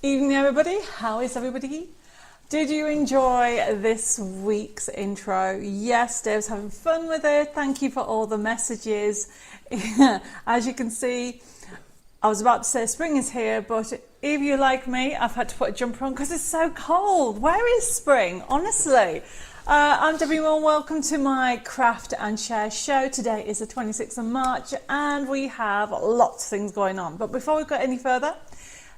Evening everybody, how is everybody? Did you enjoy this week's intro? Yes, Dave's having fun with it. Thank you for all the messages. As you can see, I was about to say spring is here, but if you're like me, I've had to put a jumper on because it's so cold. Where is spring? Honestly. I'm Debbie Moore. Welcome to my Craft and Share show. Today is the 26th of March and we have lots of things going on. But before we go any further,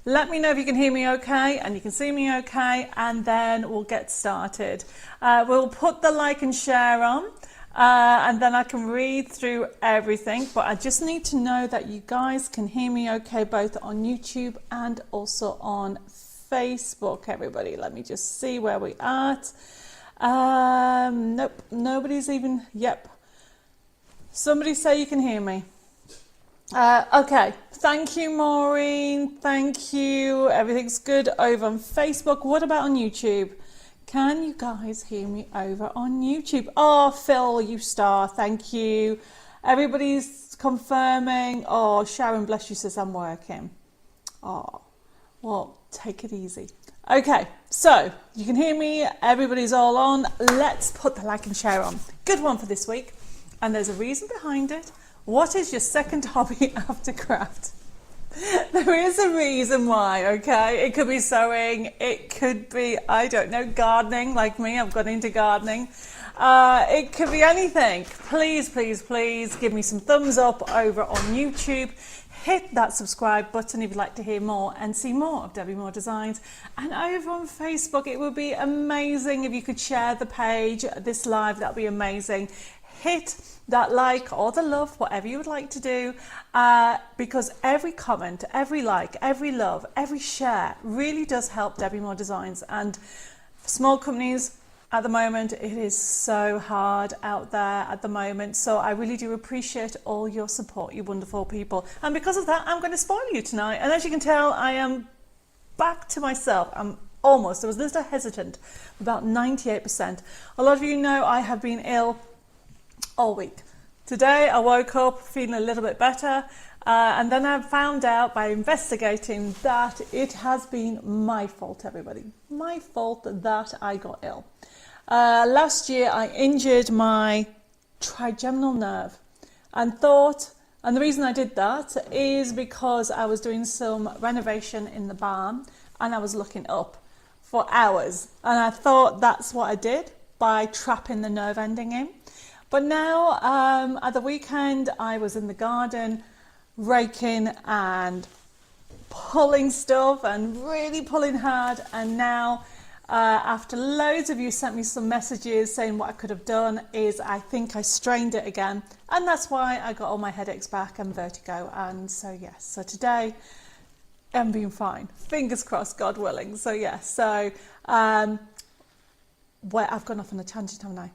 let me know if you can hear me okay and you can see me okay, and then we'll get started. We'll put the like and share on and then I can read through everything, but I just need to know that you guys can hear me okay both on YouTube and also on Facebook. Everybody, let me just see where we are at. Nope, nobody's even, yep. Somebody say you can hear me. Okay, thank you Maureen, thank you, everything's good over on Facebook. What about on YouTube? Can you guys hear me over on YouTube? Oh, Phil, you star, thank you. Everybody's confirming. Oh, Sharon, bless you, says I'm working. Oh, well, take it easy. Okay, so you can hear me, everybody's all on. Let's put the like and share on. Good one for this week, and there's a reason behind it. What is your second hobby after craft? There is a reason why, okay? It could be sewing, it could be, I don't know, gardening, like me, I've got into gardening. It could be anything. Please, please, please give me some thumbs up over on YouTube. Hit that subscribe button if you'd like to hear more and see more of Debbie Moore Designs. And over on Facebook, it would be amazing if you could share the page, this live, that would be amazing. Hit that like or the love, whatever you would like to do, because every comment, every like, every love, every share really does help Debbie Moore Designs. And for small companies, at the moment, it is so hard out there at the moment. So I really do appreciate all your support, you wonderful people. And because of that, I'm going to spoil you tonight. And as you can tell, I am back to myself. I'm almost, I was a little hesitant, about 98%. A lot of you know I have been ill all week. Today, I woke up feeling a little bit better. And then I found out by investigating that it has been my fault, everybody. My fault that I got ill. Last year I injured my trigeminal nerve and the reason I did that is because I was doing some renovation in the barn and I was looking up for hours, and I thought that's what I did by trapping the nerve ending in. But now at the weekend I was in the garden raking and pulling stuff and really pulling hard, and now after loads of you sent me some messages saying what I could have done, is I think I strained it again, and that's why I got all my headaches back and vertigo. And so yes, so today I'm being fine, fingers crossed, God willing. So yes, so I've gone off on a tangent, haven't I?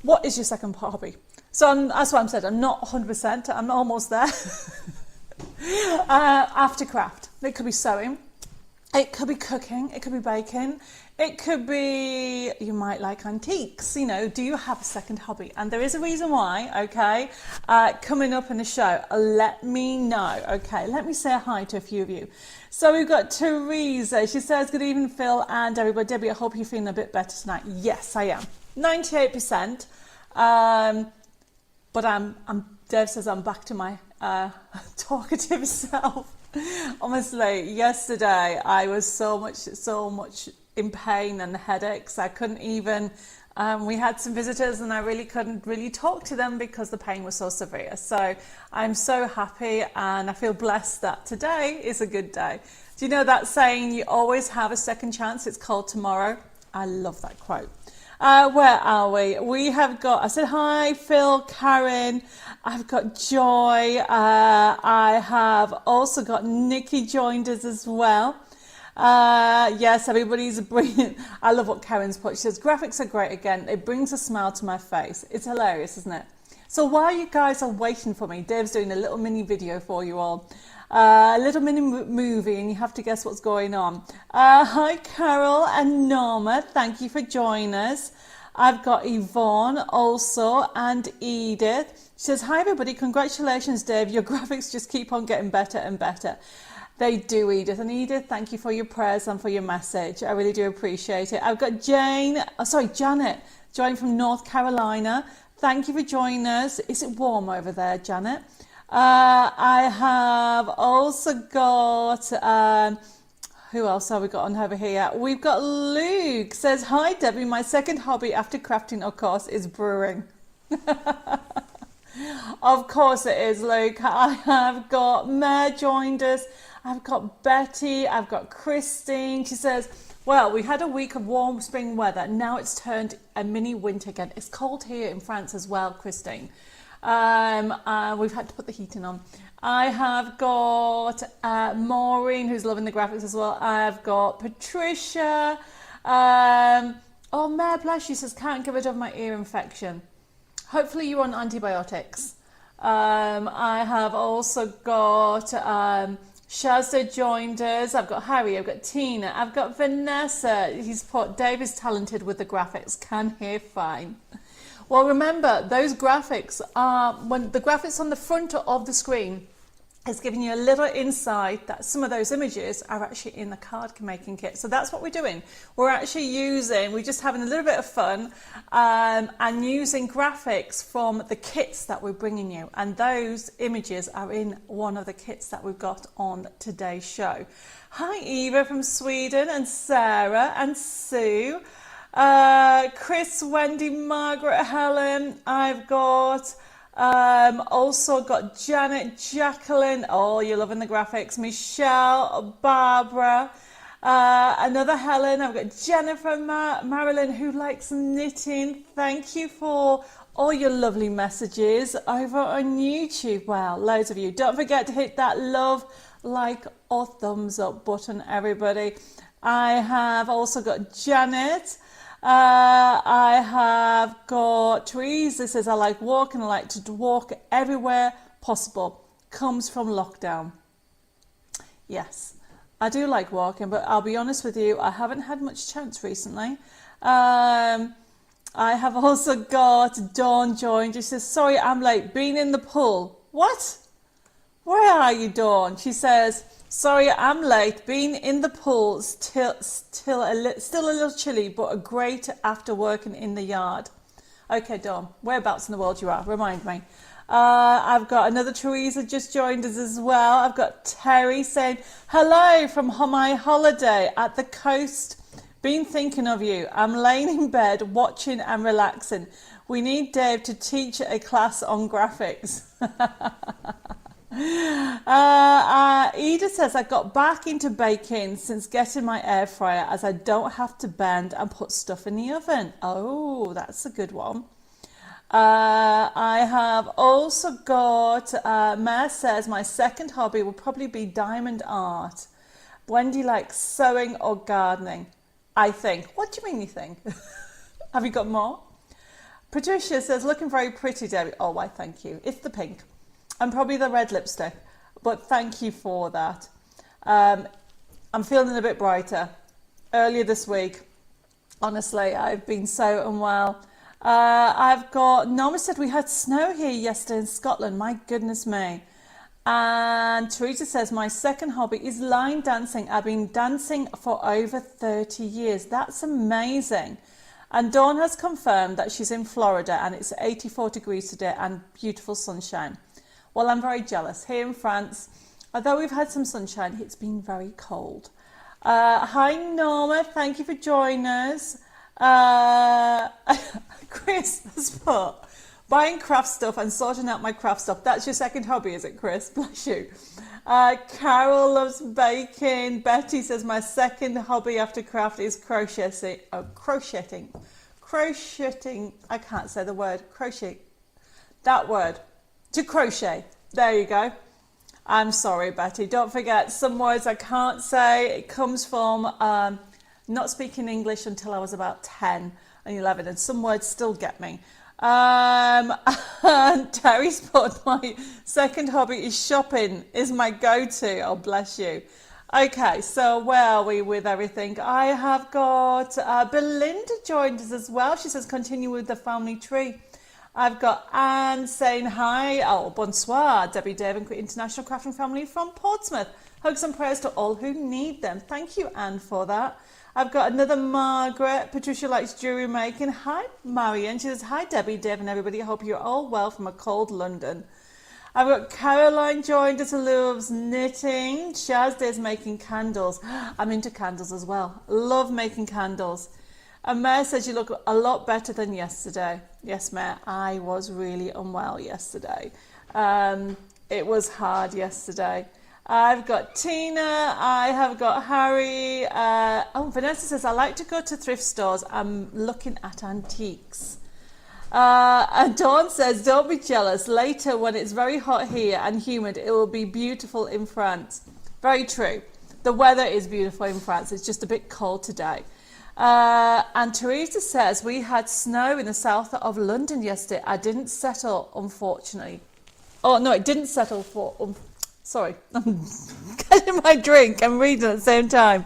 What is your second hobby? So that's what I'm said, I'm not 100%, I'm almost there. After craft, it could be sewing, it could be cooking, it could be baking, it could be, you might like antiques, you know, do you have a second hobby? And there is a reason why, okay, coming up in the show, let me know, okay, let me say hi to a few of you. So we've got Teresa, she says, good evening Phil and everybody. Debbie, I hope you're feeling a bit better tonight. Yes, I am, 98%, but Dev says I'm back to my talkative self. Honestly, yesterday I was so much in pain and headaches. I couldn't even, we had some visitors and I really couldn't really talk to them because the pain was so severe. So I'm so happy and I feel blessed that today is a good day. Do you know that saying, you always have a second chance, it's called tomorrow? I love that quote. Where are we? We have got, I said hi, Phil, Karen, I've got Joy, I have also got Nikki joined us as well. Yes, everybody's brilliant. I love what Karen's put. She says, graphics are great again. It brings a smile to my face. It's hilarious, isn't it? So while you guys are waiting for me, Dave's doing a little mini video for you all. A little mini movie, and you have to guess what's going on. Hi Carol and Norma, thank you for joining us. I've got Yvonne also and Edith. She says, hi everybody, congratulations Dave, your graphics just keep on getting better and better. They do, Edith. And Edith, thank you for your prayers and for your message. I really do appreciate it. I've got Janet, joined from North Carolina. Thank you for joining us. Is it warm over there, Janet? I have also got, who else have we got on over here? We've got Luke, says, hi Debbie, my second hobby after crafting, of course, is brewing. Of course it is, Luke. I have got Mare joined us. I've got Betty. I've got Christine. She says, well, we had a week of warm spring weather. Now it's turned a mini winter again. It's cold here in France as well, Christine. We've had to put the heating on. I have got Maureen, who's loving the graphics as well. I've got Patricia. Mare bless you, says, can't get rid of my ear infection. Hopefully you're on antibiotics. I have also got Shazza joined us. I've got Harry, I've got Tina, I've got Vanessa. He's put, Dave is talented with the graphics, can hear fine. Well, remember, those graphics are, when the graphics on the front of the screen is giving you a little insight that some of those images are actually in the card making kit. So that's what we're doing. We're just having a little bit of fun and using graphics from the kits that we're bringing you. And those images are in one of the kits that we've got on today's show. Hi, Eva from Sweden, and Sarah and Sue. Chris, Wendy, Margaret, Helen. I've got also got Janet, Jacqueline. Oh, you're loving the graphics. Michelle, Barbara, another Helen. I've got Jennifer, Marilyn, who likes knitting. Thank you for all your lovely messages over on YouTube. Wow, loads of you. Don't forget to hit that love, like, or thumbs up button, everybody. I have also got Janet. I have got Teresa, says, I like walking, I like to walk everywhere possible. Comes from lockdown. Yes, I do like walking, but I'll be honest with you, I haven't had much chance recently. I have also got Dawn joined. She says, sorry, I'm late, been in the pool. What? Where are you, Dawn? She says, sorry, I'm late. Been in the pool, still a little chilly, but a great after working in the yard. Okay, Dawn, whereabouts in the world you are? Remind me. I've got another Teresa just joined us as well. I've got Terry saying, hello from my holiday at the coast. Been thinking of you. I'm laying in bed watching and relaxing. We need Dave to teach a class on graphics. Edith says, I got back into baking since getting my air fryer as I don't have to bend and put stuff in the oven. Oh, that's a good one. I have also got, Mare says, my second hobby will probably be diamond art. Wendy likes sewing or gardening, I think. What do you mean you think? Have you got more? Patricia says, looking very pretty, Debbie. Oh, why, thank you. It's the pink. And probably the red lipstick, but thank you for that. I'm feeling a bit brighter. Earlier this week, honestly, I've been so unwell. I've got, Norma said we had snow here yesterday in Scotland, my goodness me. And Teresa says, my second hobby is line dancing. I've been dancing for over 30 years. That's amazing. And Dawn has confirmed that she's in Florida and it's 84 degrees today and beautiful sunshine. Well, I'm very jealous. Here in France, although we've had some sunshine, it's been very cold. Hi, Norma. Thank you for joining us. Chris has put, buying craft stuff and sorting out my craft stuff. That's your second hobby, is it, Chris? Bless you. Carol loves baking. Betty says, my second hobby after craft is crocheting. Crocheting. I can't say the word. Crochet. That word. To crochet. There you go. I'm sorry, Betty. Don't forget, some words I can't say. It comes from not speaking English until I was about 10 and 11, and some words still get me. And Terry's put, my second hobby is shopping, is my go-to. Oh, bless you. Okay, so where are we with everything? I have got Belinda joined us as well. She says, continue with the family tree. I've got Anne saying hi. Oh, bonsoir, Debbie Dave and International Crafting Family from Portsmouth. Hugs and prayers to all who need them. Thank you, Anne, for that. I've got another Margaret. Patricia likes jewellery making. Hi, Marion. She says, hi, Debbie, Dave, and everybody. I hope you're all well from a cold London. I've got Caroline joined us, who loves knitting. Shazda's making candles. I'm into candles as well. Love making candles. And Mare says, you look a lot better than yesterday. Yes, Mare, I was really unwell yesterday. It was hard yesterday. I've got Tina, I have got Harry. Vanessa says, I like to go to thrift stores. I'm looking at antiques. And Dawn says, don't be jealous. Later, when it's very hot here and humid, it will be beautiful in France. Very true. The weather is beautiful in France. It's just a bit cold today. And Teresa says, we had snow in the south of London yesterday. I didn't settle, unfortunately. Oh, no, it didn't settle for... Sorry, I'm getting my drink and reading at the same time.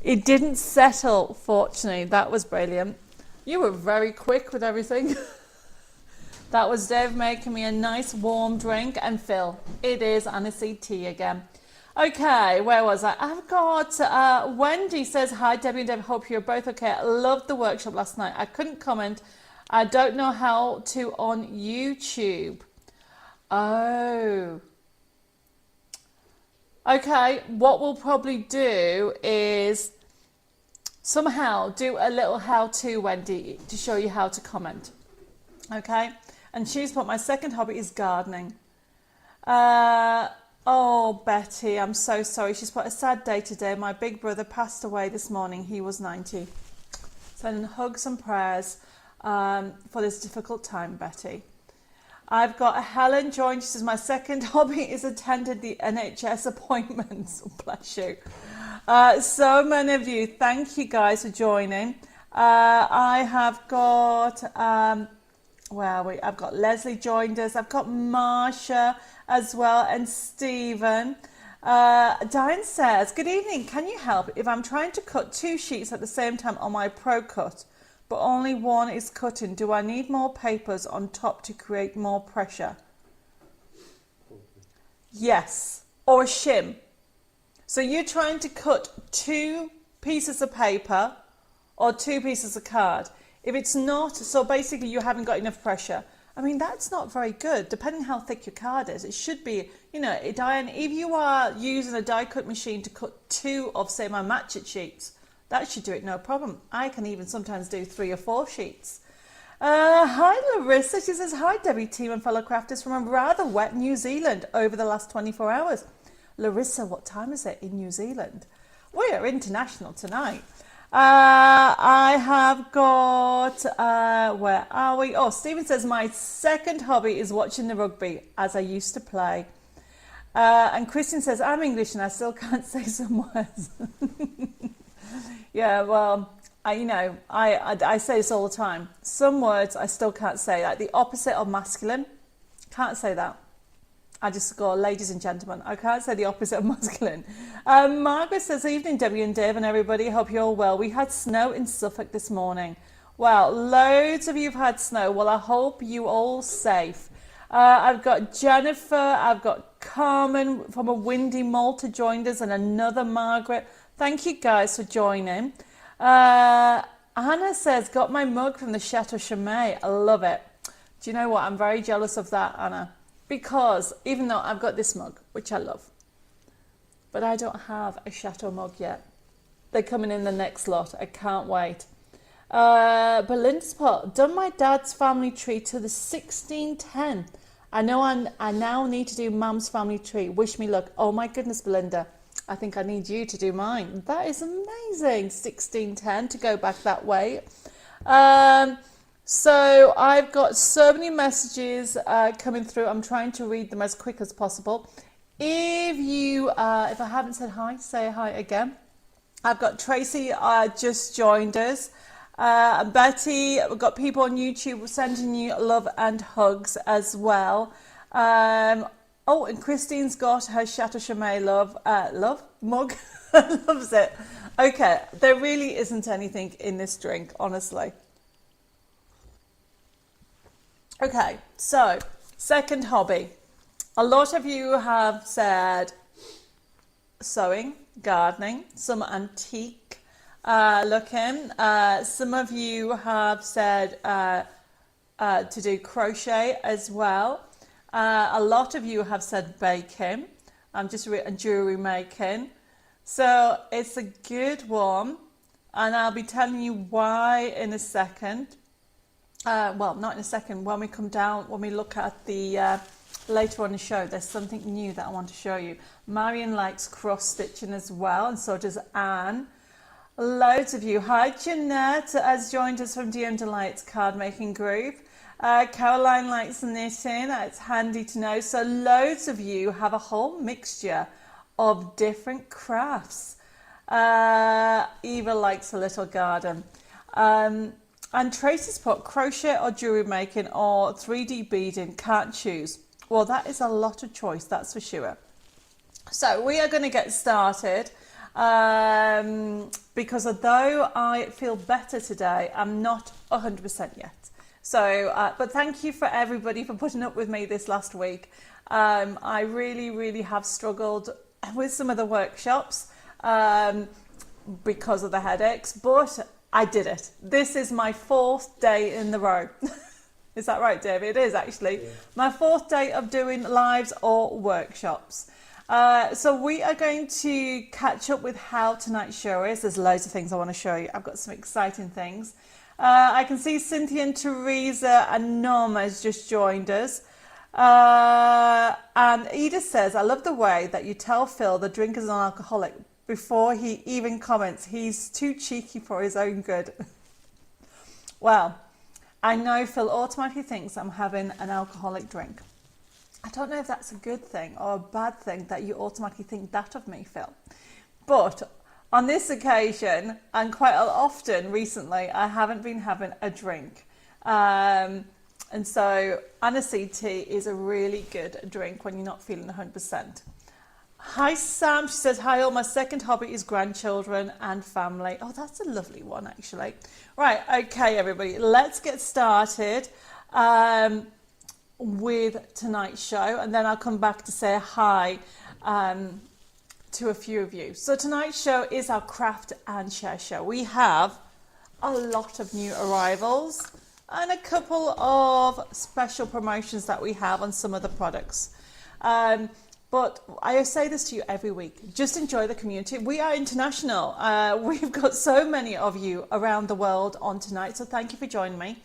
It didn't settle, fortunately. That was brilliant. You were very quick with everything. That was Dave making me a nice warm drink. And Phil, it is aniseed tea again. Okay, where was I? I've got Wendy says, hi, Debbie and Dave. Hope you're both okay. I loved the workshop last night. I couldn't comment. I don't know how to on YouTube. Oh. Okay, what we'll probably do is somehow do a little how-to, Wendy, to show you how to comment. Okay, and she's put, my second hobby is gardening. Oh, Betty, I'm so sorry. She's put, a sad day today. My big brother passed away this morning. He was 90. Sending hugs and prayers for this difficult time, Betty. I've got Helen joined. She says, my second hobby is attended the NHS appointments. Oh, bless you. So many of you, thank you guys for joining. I have got, I've got Leslie joined us. I've got Marsha as well, and Stephen. Diane says, good evening. Can you help if I'm trying to cut 2 sheets at the same time on my Pro Cut, but only one is cutting? Do I need more papers on top to create more pressure? Yes, or a shim. So you're trying to cut 2 pieces of paper or 2 pieces of card. If it's not, so basically you haven't got enough pressure. I mean, that's not very good, depending how thick your card is. It should be, you know, Diane, if you are using a die cut machine to cut 2 of, say, my match it sheets, that should do it no problem. I can even sometimes do 3 or 4 sheets. Hi Larissa, she says, hi Debbie, team and fellow crafters from a rather wet New Zealand over the last 24 hours. Larissa, what time is it in New Zealand? We are international tonight. I have got, where are we? Oh, Stephen says, my second hobby is watching the rugby, as I used to play. And Christian says, I'm English and I still can't say some words. Yeah, well, I say this all the time. Some words I still can't say. Like the opposite of masculine, can't say that. I just go, ladies and gentlemen. I can't say the opposite of masculine. Margaret says, evening, Debbie and Dave and everybody. Hope you're all well. We had snow in Suffolk this morning. Well, loads of you have had snow. Well, I hope you all safe. I've got Jennifer. I've got Carmen from a windy Malta joined us, and another Margaret. Thank you guys for joining. Anna says, got my mug from the Chateau Chimay. I love it. Do you know what? I'm very jealous of that, Anna. Because even though I've got this mug, which I love, but I don't have a Chateau mug yet. They're coming in the next lot. I can't wait. Belinda's put, done my dad's family tree to the 1610. I know I now need to do Mum's family tree. Wish me luck. Oh my goodness, Belinda. I think I need you to do mine. That is amazing. 1610 to go back that way. So I've got so many messages coming through. I'm trying to read them as quick as possible. If I haven't said hi, say hi again. I've got Tracy just joined us. Betty, we've got people on YouTube sending you love and hugs as well. Oh, and Christine's got her Chateau Chimay love mug. Loves it. Okay, there really isn't anything in this drink, honestly. Okay, so second hobby. A lot of you have said sewing, gardening, some antique looking. Some of you have said to do crochet as well. A lot of you have said baking, and jewelry making. So it's a good one, and I'll be telling you why in a second. Well, not in a second. When we come down, when we look at the later on in the show, there's something new that I want to show you. Marion likes cross stitching as well, and so does Anne. Loads of you. Hi, Jeanette has joined us from DM Delights card making group. Caroline likes knitting. It's handy to know. So loads of you have a whole mixture of different crafts. Eva likes a little garden. And Tracy's put crochet or jewelry making or 3D beading, can't choose. Well, that is a lot of choice, that's for sure. So we are going to get started because although I feel better today, I'm not 100% yet. So, but thank you for everybody for putting up with me this last week. I really have struggled with some of the workshops because of the headaches, but I did it. This is my 4th day in the row. Is that right, David? It is actually. Yeah. My 4th day of doing lives or workshops. So we are going to catch up with how tonight's show is. There's loads of things I want to show you. I've got some exciting things. I can see Cynthia and Teresa and Norma has just joined us. And Edith says, I love the way that you tell Phil the drink is an alcoholic before he even comments. He's too cheeky for his own good. Well, I know Phil automatically thinks I'm having an alcoholic drink. I don't know if that's a good thing or a bad thing that you automatically think that of me, Phil. But on this occasion, and quite often recently, I haven't been having a drink. And so aniseed tea is a really good drink when you're not feeling 100%. Hi Sam, she says, hi all, my second hobby is grandchildren and family. Oh, that's a lovely one actually. Right, okay everybody, let's get started with tonight's show, and then I'll come back to say hi to a few of you. So tonight's show is our craft and share show. We have a lot of new arrivals and a couple of special promotions that we have on some of the products. But I say this to you every week, just enjoy the community. We are international. We've got so many of you around the world on tonight, so thank you for joining me.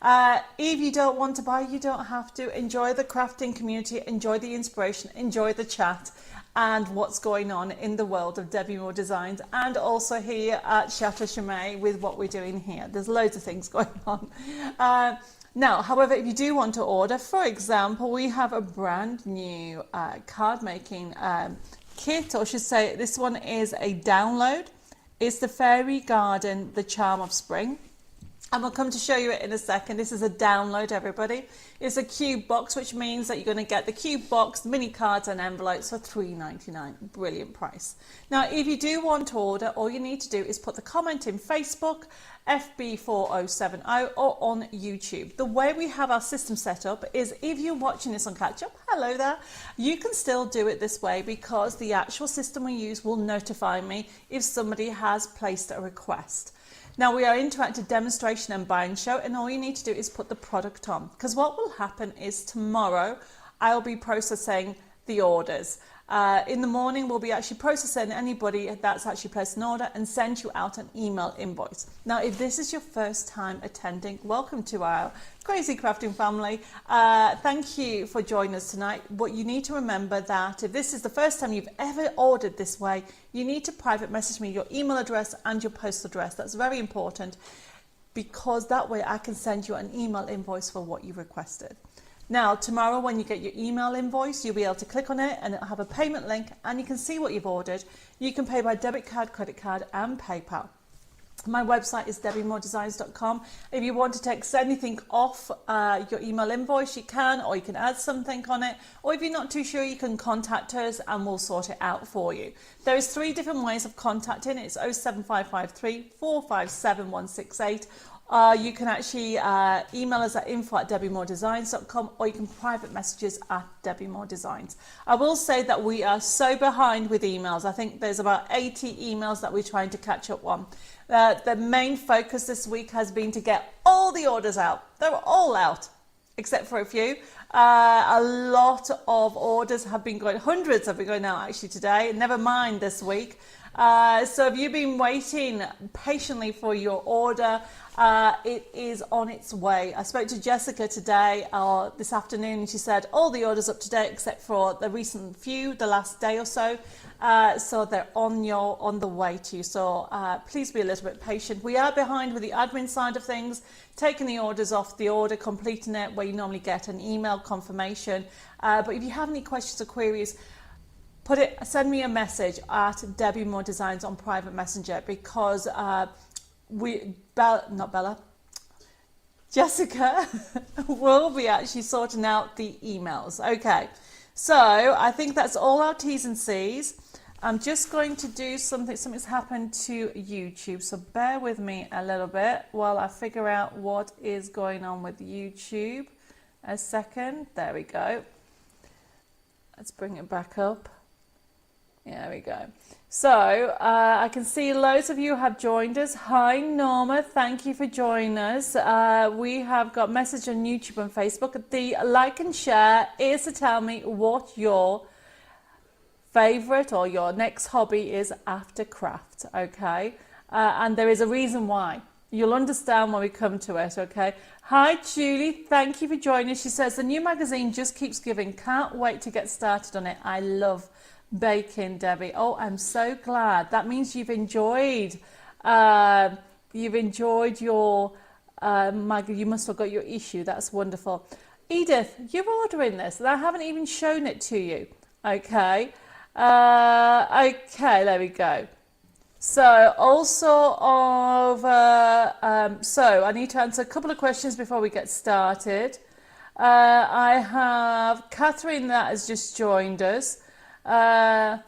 If you don't want to buy, you don't have to. Enjoy the crafting community, enjoy the inspiration, enjoy the chat and what's going on in the world of Debbie Moore Designs, and also here at Chateau Chimay with what we're doing here. There's loads of things going on. Now, however, if you do want to order, for example, we have a brand new card making kit, or I should say this one is a download. It's the Fairy Garden, the Charm of Spring. And we'll come to show you it in a second. This is a download, everybody. It's a cube box, which means that you're going to get the cube box, mini cards and envelopes for $3.99. Brilliant price. Now, if you do want to order, all you need to do is put the comment in Facebook, FB4070, or on YouTube. The way we have our system set up is if you're watching this on catch up, hello there, you can still do it this way because the actual system we use will notify me if somebody has placed a request. Now, we are interactive demonstration and buying show, and all you need to do is put the product on, because what will happen is tomorrow I'll be processing the orders. In the morning, we'll be actually processing anybody that's actually placed an order and send you out an email invoice. Now, if this is your first time attending, welcome to our crazy crafting family. Thank you for joining us tonight. What you need to remember that if this is the first time you've ever ordered this way, you need to private message me your email address and your postal address. That's very important because that way I can send you an email invoice for what you requested. Now, tomorrow when you get your email invoice, you'll be able to click on it and it'll have a payment link and you can see what you've ordered. You can pay by debit card, credit card and PayPal. My website is debbiemoredesigns.com. If you want to take anything off your email invoice, you can, or you can add something on it. Or if you're not too sure, you can contact us and we'll sort it out for you. There is 3 different ways of contacting. It's 07553 457 168. You can actually email us at info@debbiemoredesigns.com, or you can private message us at Debbie More Designs. I will say that we are so behind with emails. I think there's about 80 emails that we're trying to catch up on. The main focus this week has been to get all the orders out. They were all out, except for a few. A lot of orders have been going, hundreds have been going out actually today, never mind this week. So if you've been waiting patiently for your order, it is on its way. I spoke to Jessica today or this afternoon, and she said all the orders up to date except for the recent few, the last day or so. So they're on the way to you. So please be a little bit patient. We are behind with the admin side of things, taking the orders off the order, completing it where you normally get an email confirmation. But if you have any questions or queries, send me a message at Debbie More Designs on private messenger, because Jessica will be actually sorting out the emails. Okay, so I think that's all our T's and C's. I'm just going to do something's happened to YouTube, so bear with me a little bit while I figure out what is going on with YouTube. A second, there we go. Let's bring it back up. There we go. So I can see loads of you have joined us. Hi Norma, thank you for joining us. We have got message on YouTube and Facebook. The like and share is to tell me what your favourite or your next hobby is after craft, okay? And there is a reason why. You'll understand when we come to it, okay? Hi Julie, thank you for joining us. She says, the new magazine just keeps giving. Can't wait to get started on it. I love baking, Debbie. Oh, I'm so glad. That means you've enjoyed your you must have got your issue. That's wonderful. Edith, you're ordering this and I haven't even shown it to you. Okay. Okay, there we go. So also so I need to answer a couple of questions before we get started. I have Catherine that has just joined us. And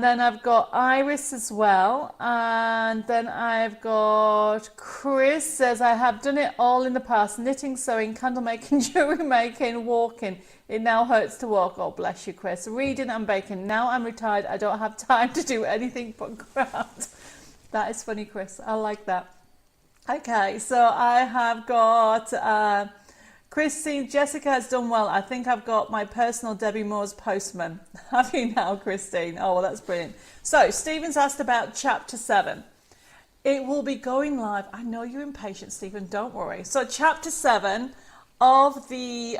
then I've got Iris as well, and then I've got Chris says, I have done it all in the past: knitting, sewing, candle making, jewelry making, walking. It now hurts to walk. Oh, bless you, Chris. Reading and baking. Now I'm retired, I don't have time to do anything but craft. That is funny, Chris. I like that. Okay, so I have got Christine, Jessica has done well. I think I've got my personal Debbie Moore's postman. Have you now, Christine? Oh, well, that's brilliant. So, Stephen's asked about Chapter 7. It will be going live. I know you're impatient, Stephen. Don't worry. So, Chapter 7 of the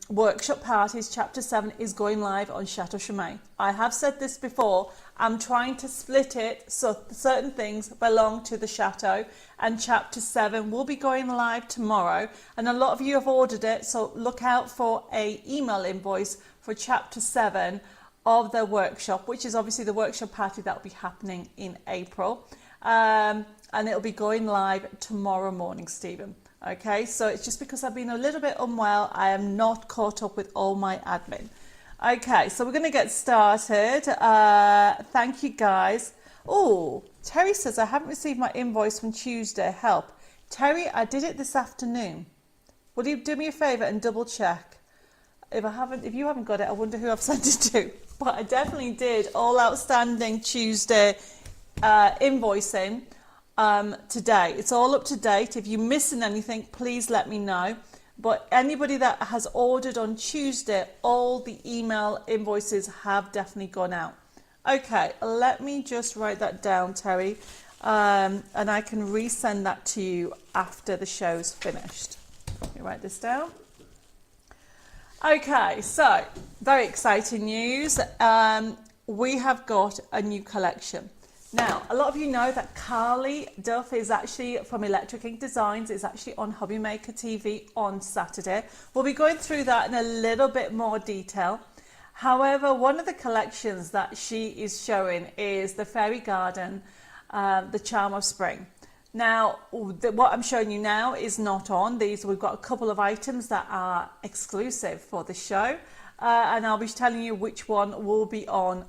workshop parties, Chapter 7 is going live on Chateau Chemin. I have said this before. I'm trying to split it so certain things belong to the Chateau, and Chapter 7 will be going live tomorrow, and a lot of you have ordered it, so look out for a email invoice for Chapter 7 of the workshop, which is obviously the workshop party that will be happening in April, and it'll be going live tomorrow morning, Stephen. Okay, so it's just because I've been a little bit unwell, I am not caught up with all my admin. Okay, so we're going to get started. Thank you, guys. Oh, Terry says, I haven't received my invoice from Tuesday. Help. Terry, I did it this afternoon. Would you do me a favour and double check? If you haven't got it, I wonder who I've sent it to. But I definitely did all outstanding Tuesday invoicing today. It's all up to date. If you're missing anything, please let me know. But anybody that has ordered on Tuesday, all the email invoices have definitely gone out. Okay, let me just write that down, Terry, and I can resend that to you after the show's finished. Let me write this down. Okay, so very exciting news. We have got a new collection. Now, a lot of you know that Carly Duff is actually from Electric Ink Designs, is actually on Hobby Maker TV on Saturday. We'll be going through that in a little bit more detail. However, one of the collections that she is showing is the Fairy Garden, the Charm of Spring. Now, what I'm showing you now is not on these. We've got a couple of items that are exclusive for the show. And I'll be telling you which one will be on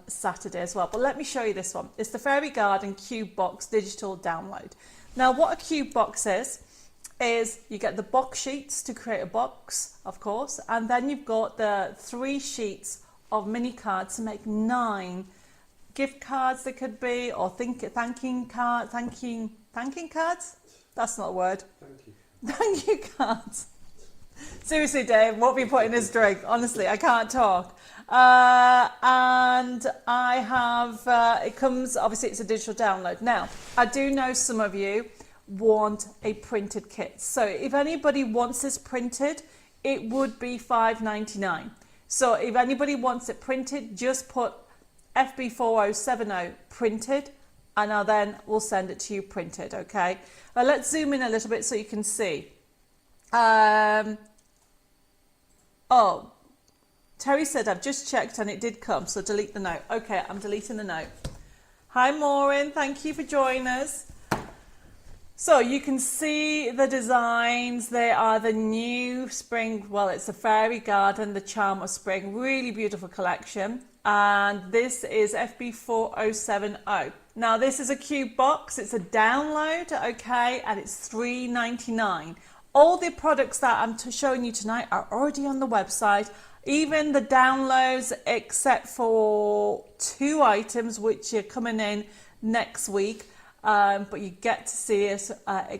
Saturday as well. But let me show you this one. It's the Fairy Garden Cube Box Digital Download. Now, what a cube box is you get the box sheets to create a box, of course, and then you've got the 3 sheets of mini cards to make 9 gift cards. They could be, or thanking cards. That's not a word. Thank you cards. Seriously, Dave, what have you put in his drink? Honestly, I can't talk. And I have, it comes, obviously it's a digital download. Now, I do know some of you want a printed kit. So if anybody wants this printed, it would be $5.99. So if anybody wants it printed, just put FB4070 printed, and we'll send it to you printed, okay? Let's zoom in a little bit so you can see. Oh, Terry said, I've just checked and it did come, so delete the note. Okay, I'm deleting the note. Hi, Maureen, thank you for joining us. So you can see the designs. They are the new spring, well, it's the Fairy Garden, the Charm of Spring, really beautiful collection. And this is FB4070. Now, this is a cube box, it's a download, okay, and it's $3.99. All the products that I'm showing you tonight are already on the website, even the downloads, except for 2 items which are coming in next week. But you get to see it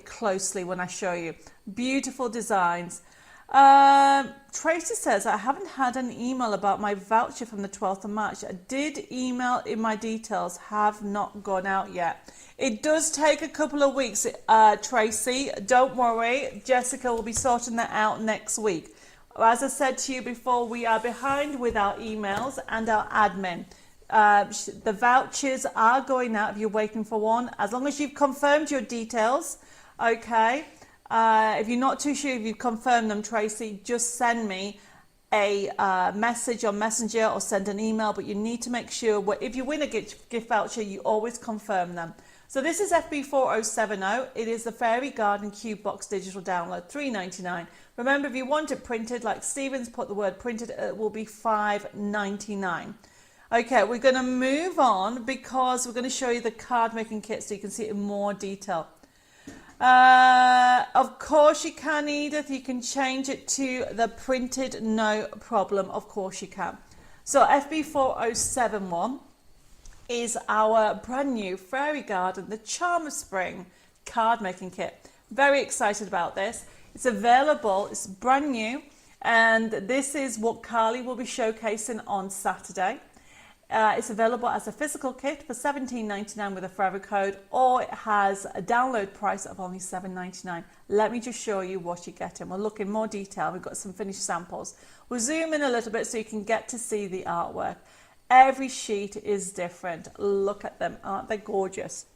closely when I show you. Beautiful designs. Tracy says, I haven't had an email about my voucher from the 12th of March. I did email in my details, have not gone out yet. It does take a couple of weeks, Tracy. Don't worry. Jessica will be sorting that out next week. As I said to you before, we are behind with our emails and our admin. The vouchers are going out if you're waiting for one, as long as you've confirmed your details, okay? If you're not too sure if you've confirmed them, Tracy, just send me a message on Messenger or send an email, but you need to make sure, if you win a gift voucher, you always confirm them. So this is FB4070. It is the Fairy Garden Cube Box Digital Download, $3.99. Remember, if you want it printed, like Stephen's put the word printed, it will be $5.99. Okay, we're going to move on because we're going to show you the card making kit so you can see it in more detail. Of course you can, Edith. You can change it to the printed, no problem. Of course you can. So FB4071 is our brand new Fairy Garden, the Charm of Spring card making kit. Very excited about this. It's available, it's brand new, and this is what Carly will be showcasing on Saturday. It's available as a physical kit for $17.99 with a forever code, or it has a download price of only $7.99. Let me just show you what you're getting. We'll look in more detail. We've got some finished samples. We'll zoom in a little bit so you can get to see the artwork. Every sheet is different. Look at them. Aren't they gorgeous?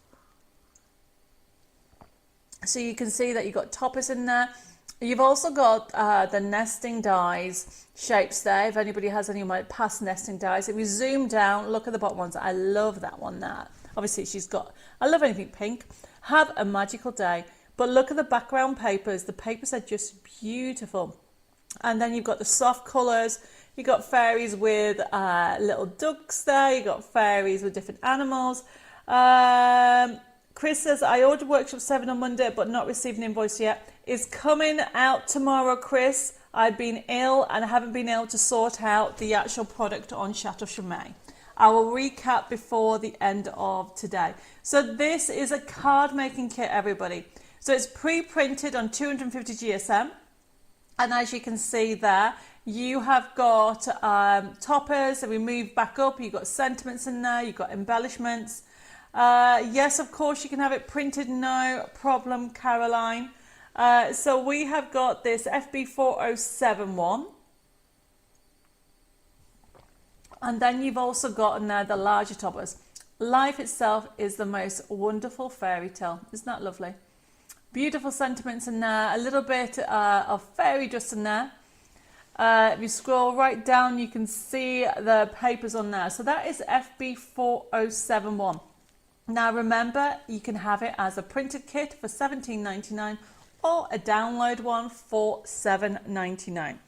So you can see that you've got toppers in there. You've also got the nesting dies shapes there, if anybody has any of my past nesting dies. If we zoom down, look at the bottom ones. I love that one there. Obviously, I love anything pink. Have a magical day. But look at the background papers. The papers are just beautiful. And then you've got the soft colours. You've got fairies with little ducks there. You've got fairies with different animals. Chris says, I ordered Workshop 7 on Monday, but not received an invoice yet. It's coming out tomorrow, Chris. I've been ill and I haven't been able to sort out the actual product on Chateau Chimay. I will recap before the end of today. So this is a card making kit, everybody. So it's pre-printed on 250 GSM. And as you can see there, you have got toppers. And we move back up. You've got sentiments in there. You've got embellishments. Yes, of course, you can have it printed. No problem, Caroline. So we have got this FB4071. And then you've also got in there the larger toppers. Life itself is the most wonderful fairy tale. Isn't that lovely? Beautiful sentiments in there. A little bit of fairy dust in there. If you scroll right down, you can see the papers on there. So that is FB4071. Now remember, you can have it as a printed kit for $17.99 or a download one for $7.99.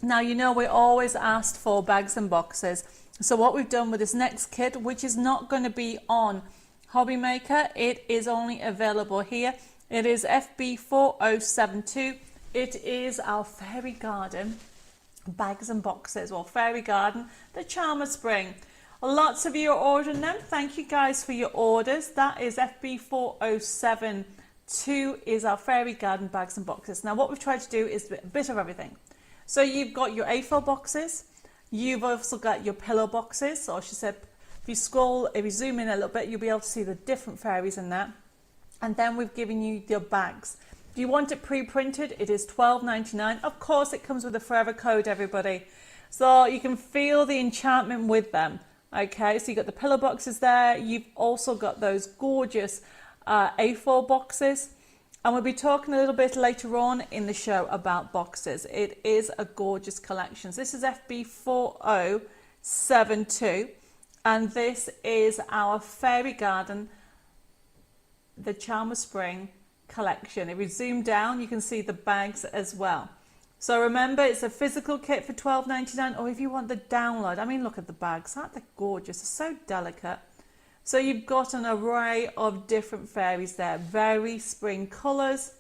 Now, you know we're always asked for bags and boxes. So what we've done with this next kit, which is not going to be on Hobby Maker. It is only available here. It is FB4072. It is our Fairy Garden bags and boxes, or Fairy Garden, the Charmer Spring. Lots of you are ordering them. Thank you guys for your orders. That is FB4072 is our Fairy Garden bags and boxes. Now what we've tried to do is a bit of everything. So you've got your A4 boxes. You've also got your pillow boxes. Or she said, if you zoom in a little bit, you'll be able to see the different fairies in that. And then we've given you your bags. If you want it pre-printed, it is $12.99. Of course, it comes with a forever code, everybody. So you can feel the enchantment with them. Okay, so you've got the pillow boxes there. You've also got those gorgeous A4 boxes. And we'll be talking a little bit later on in the show about boxes. It is a gorgeous collection. This is FB4072. And this is our Fairy Garden, the Charmer Spring collection. If we zoom down, you can see the bags as well. So remember, it's a physical kit for $12.99, or if you want the download, I mean, look at the bags, aren't they gorgeous? They're so delicate. So you've got an array of different fairies there, very spring colours.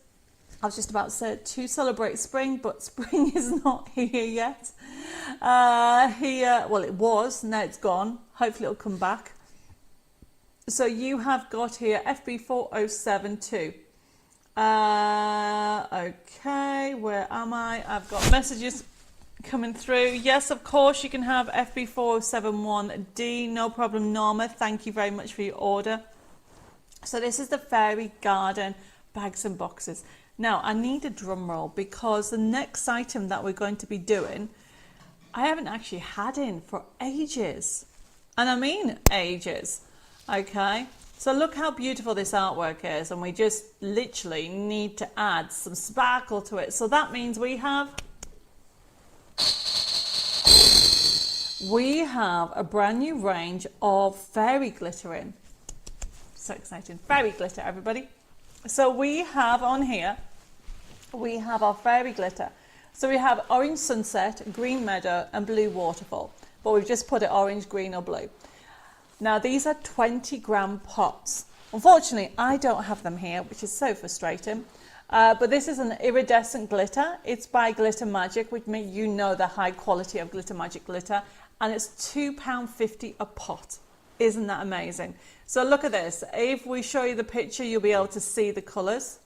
I was just about to celebrate spring, but spring is not here yet. Well, it was, now it's gone. Hopefully it'll come back. So you have got here FB4072. Okay, where am I? I've got messages coming through. Yes, of course, you can have FB4071D. No problem, Norma. Thank you very much for your order. So this is the Fairy Garden bags and boxes. Now, I need a drum roll because the next item that we're going to be doing, I haven't actually had in for ages. And I mean ages. Okay, so look how beautiful this artwork is, and we just literally need to add some sparkle to it. So that means we have a brand new range of fairy glitter in. So exciting. Fairy glitter, everybody. So we have on here, we have our fairy glitter. So we have orange sunset, green meadow and blue waterfall, but we've just put it orange, green or blue. Now these are 20-gram pots. Unfortunately, I don't have them here, which is so frustrating. But this is an iridescent glitter. It's by Glitter Magic, which means you know the high quality of Glitter Magic glitter. And it's £2.50 a pot. Isn't that amazing? So look at this. If we show you the picture, you'll be able to see the colours.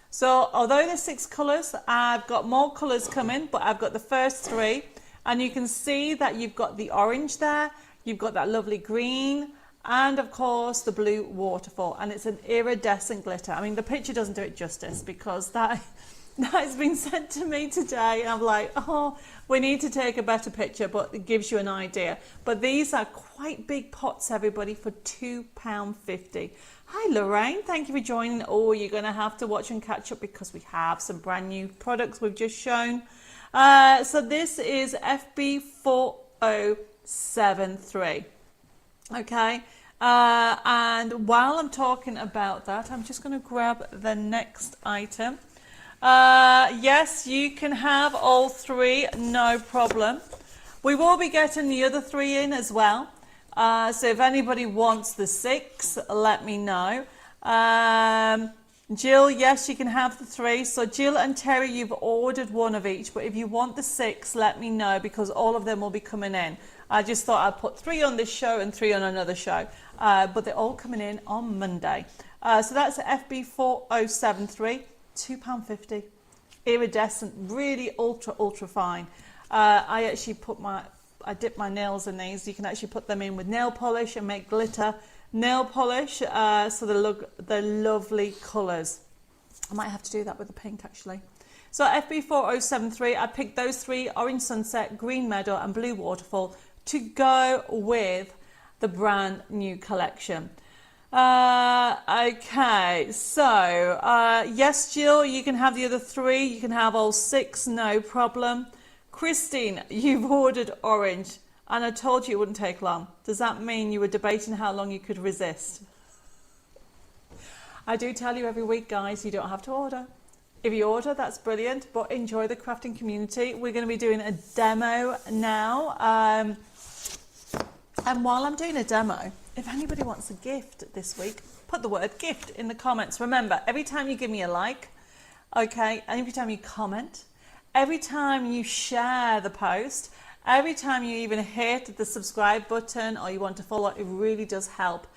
So although there's 6 colours, I've got more colours coming, but I've got the first 3. And you can see that you've got the orange there. You've got that lovely green and of course the blue waterfall, and it's an iridescent glitter. I mean, the picture doesn't do it justice because that has been sent to me today. I'm like, oh, we need to take a better picture, but it gives you an idea. But these are quite big pots, everybody, for £2.50. Hi Lorraine, thank you for joining. Oh, you're going to have to watch and catch up because we have some brand new products we've just shown. So this is FB4073. Okay, and while I'm talking about that, I'm just going to grab the next item. Yes, you can have all 3, no problem. We will be getting the other 3 in as well. So if anybody wants the 6, let me know. Jill, yes, you can have the 3. So Jill and Terry, you've ordered 1 of each, but if you want the 6, let me know because all of them will be coming in. I just thought I'd put 3 on this show and 3 on another show, but they're all coming in on Monday. So that's FB4073, £2.50. Iridescent, really ultra fine. I actually dip my nails in these. You can actually put them in with nail polish and make glitter nail polish, so they're lovely colours. I might have to do that with the pink actually. So FB4073, I picked those 3, orange sunset, green meadow and blue waterfall, to go with the brand new collection. Okay, so yes, Jill, you can have the other 3. You can have all 6, no problem. Christine, you've ordered orange, and I told you it wouldn't take long. Does that mean you were debating how long you could resist? I do tell you every week, guys, you don't have to order. If you order, that's brilliant, but enjoy the crafting community. We're going to be doing a demo now. And while I'm doing a demo, if anybody wants a gift this week, put the word gift in the comments. Remember, every time you give me a like, okay, and every time you comment, every time you share the post, every time you even hit the subscribe button or you want to follow, it really does help.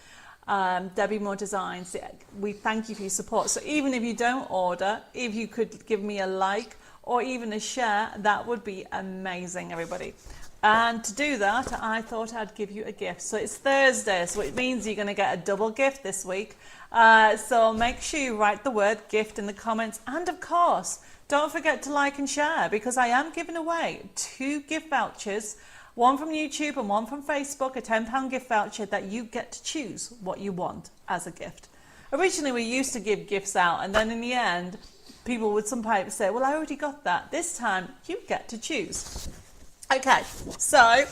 Debbie Moore Designs, we thank you for your support. So even if you don't order, if you could give me a like or even a share, that would be amazing, everybody. And to do that, I thought I'd give you a gift. So it's Thursday, so it means you're going to get a double gift this week. So make sure you write the word gift in the comments. And of course, don't forget to like and share, because I am giving away 2 gift vouchers, one from YouTube and one from Facebook, a £10 gift voucher that you get to choose what you want as a gift. Originally, we used to give gifts out, and then in the end, people would sometimes say, well, I already got that. This time, you get to choose. Okay, so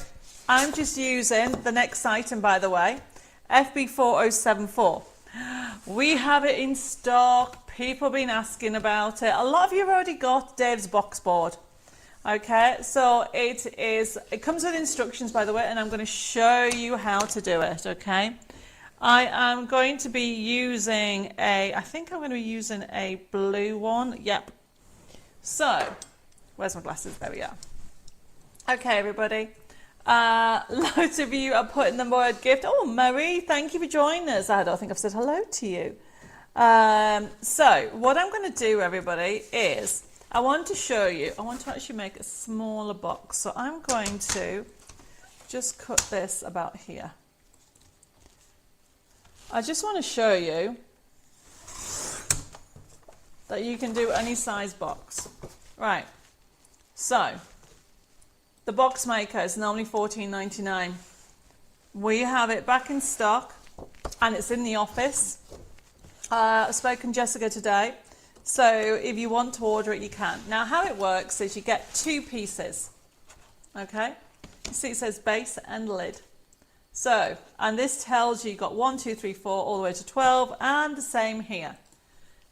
I'm just using the next item, by the way, FB4074. We have it in stock. People have been asking about it. A lot of you have already got Dave's box board. Okay, so it comes with instructions, by the way, and I'm going to show you how to do it, okay? I am going to be using I think I'm going to be using a blue one. Yep. So, where's my glasses? There we are. Okay, everybody. Loads of you are putting the word gift. Oh, Marie, thank you for joining us. I don't think I've said hello to you. So, what I'm going to do, everybody, is I want to show you. I want to actually make a smaller box. So, I'm going to just cut this about here. I just want to show you that you can do any size box. Right. So, the box maker is normally $14.99. We have it back in stock and it's in the office. I've spoken to Jessica today, so if you want to order it, you can. Now, how it works is you get 2 pieces, okay? You see it says base and lid. So, and this tells you got 1, 2, 3, 4 all the way to 12, and the same here.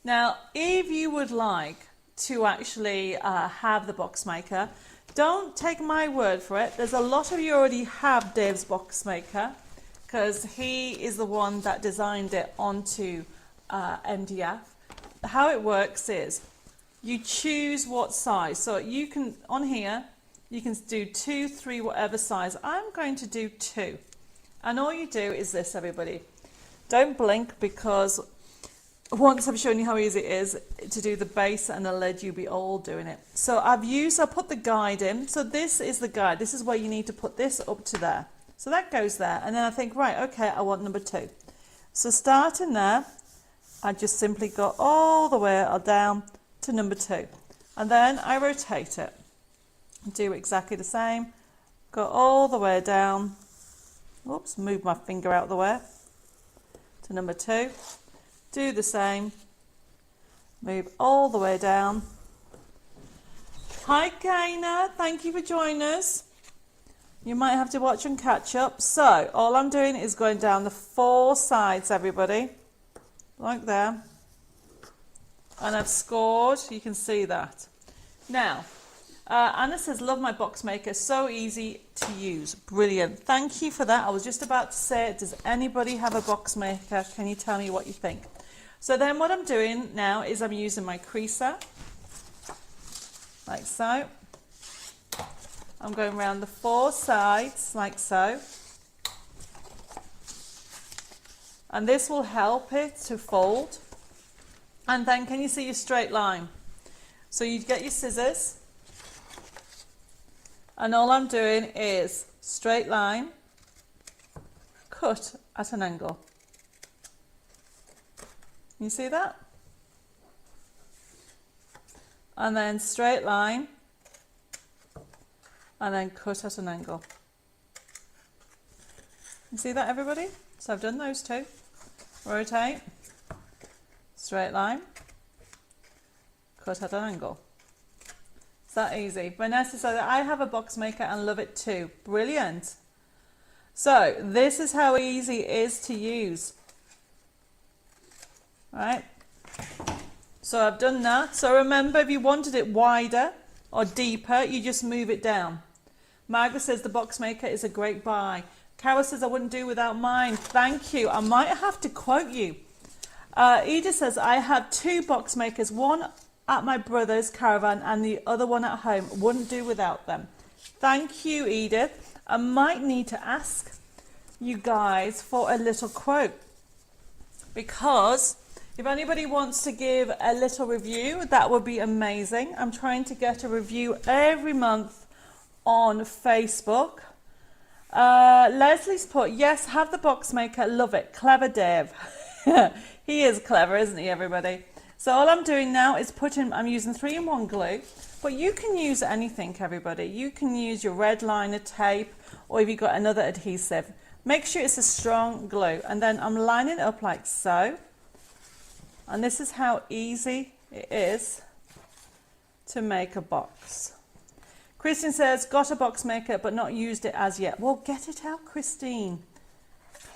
Now, if you would like to actually have the box maker, don't take my word for it. There's a lot of you already have Dave's box maker, because he is the one that designed it onto MDF. How it works is you choose what size. So you can, on here, you can do 2, 3, whatever size. I'm going to do 2. And all you do is this, everybody. Don't blink, because once I've shown you how easy it is to do the base and the lid, you'll be all doing it. So I put the guide in. So this is the guide. This is where you need to put this up to there. So that goes there. And then I think, right, okay, I want number 2. So starting there, I just simply go all the way down to number 2. And then I rotate it. Do exactly the same. Go all the way down. Oops, move my finger out of the way. To number 2. Do the same. Move all the way down. Hi, Kaina. Thank you for joining us. You might have to watch and catch up. So, all I'm doing is going down the 4 sides, everybody. Like there. And I've scored. You can see that. Now, Anna says, love my box maker. So easy to use. Brilliant. Thank you for that. I was just about to say, does anybody have a box maker? Can you tell me what you think? So then what I'm doing now is I'm using my creaser. Like so. I'm going around the 4 sides, like so. And this will help it to fold. And then can you see your straight line? So you get your scissors. And all I'm doing is straight line, cut at an angle. You see that? And then straight line, and then cut at an angle. You see that, everybody? So I've done those 2. Rotate, straight line, cut at an angle. It's that easy. Vanessa said that I have a box maker and love it too. Brilliant. So this is how easy it is to use. Right. So I've done that. So remember, if you wanted it wider or deeper, you just move it down. Margaret says the box maker is a great buy. Carol says, I wouldn't do without mine. Thank you. I might have to quote you. Edith says, I have 2 box makers, one at my brother's caravan and the other one at home. Wouldn't do without them. Thank you, Edith. I might need to ask you guys for a little quote, because if anybody wants to give a little review, that would be amazing. I'm trying to get a review every month on Facebook. Leslie's put, yes, have the box maker, love it, clever Dave. He is clever, isn't he, everybody? So all I'm doing now is I'm using 3-in-1 glue, but you can use anything, everybody. You can use your red liner tape, or if you've got another adhesive. Make sure it's a strong glue, and then I'm lining it up like so. And this is how easy it is to make a box. Christine says, got a box maker but not used it as yet. Well, get it out, Christine.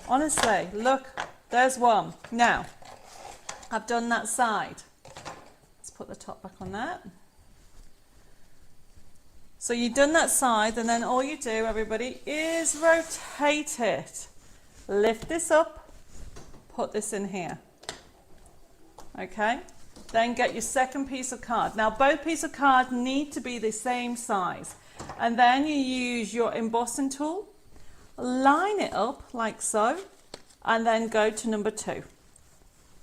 Honestly, look, there's one. Now, I've done that side. Let's put the top back on that. So you've done that side, and then all you do, everybody, is rotate it. Lift this up, put this in here. Okay? Then get your second piece of card. Now, both pieces of card need to be the same size. And then you use your embossing tool, line it up like so, and then go to number 2.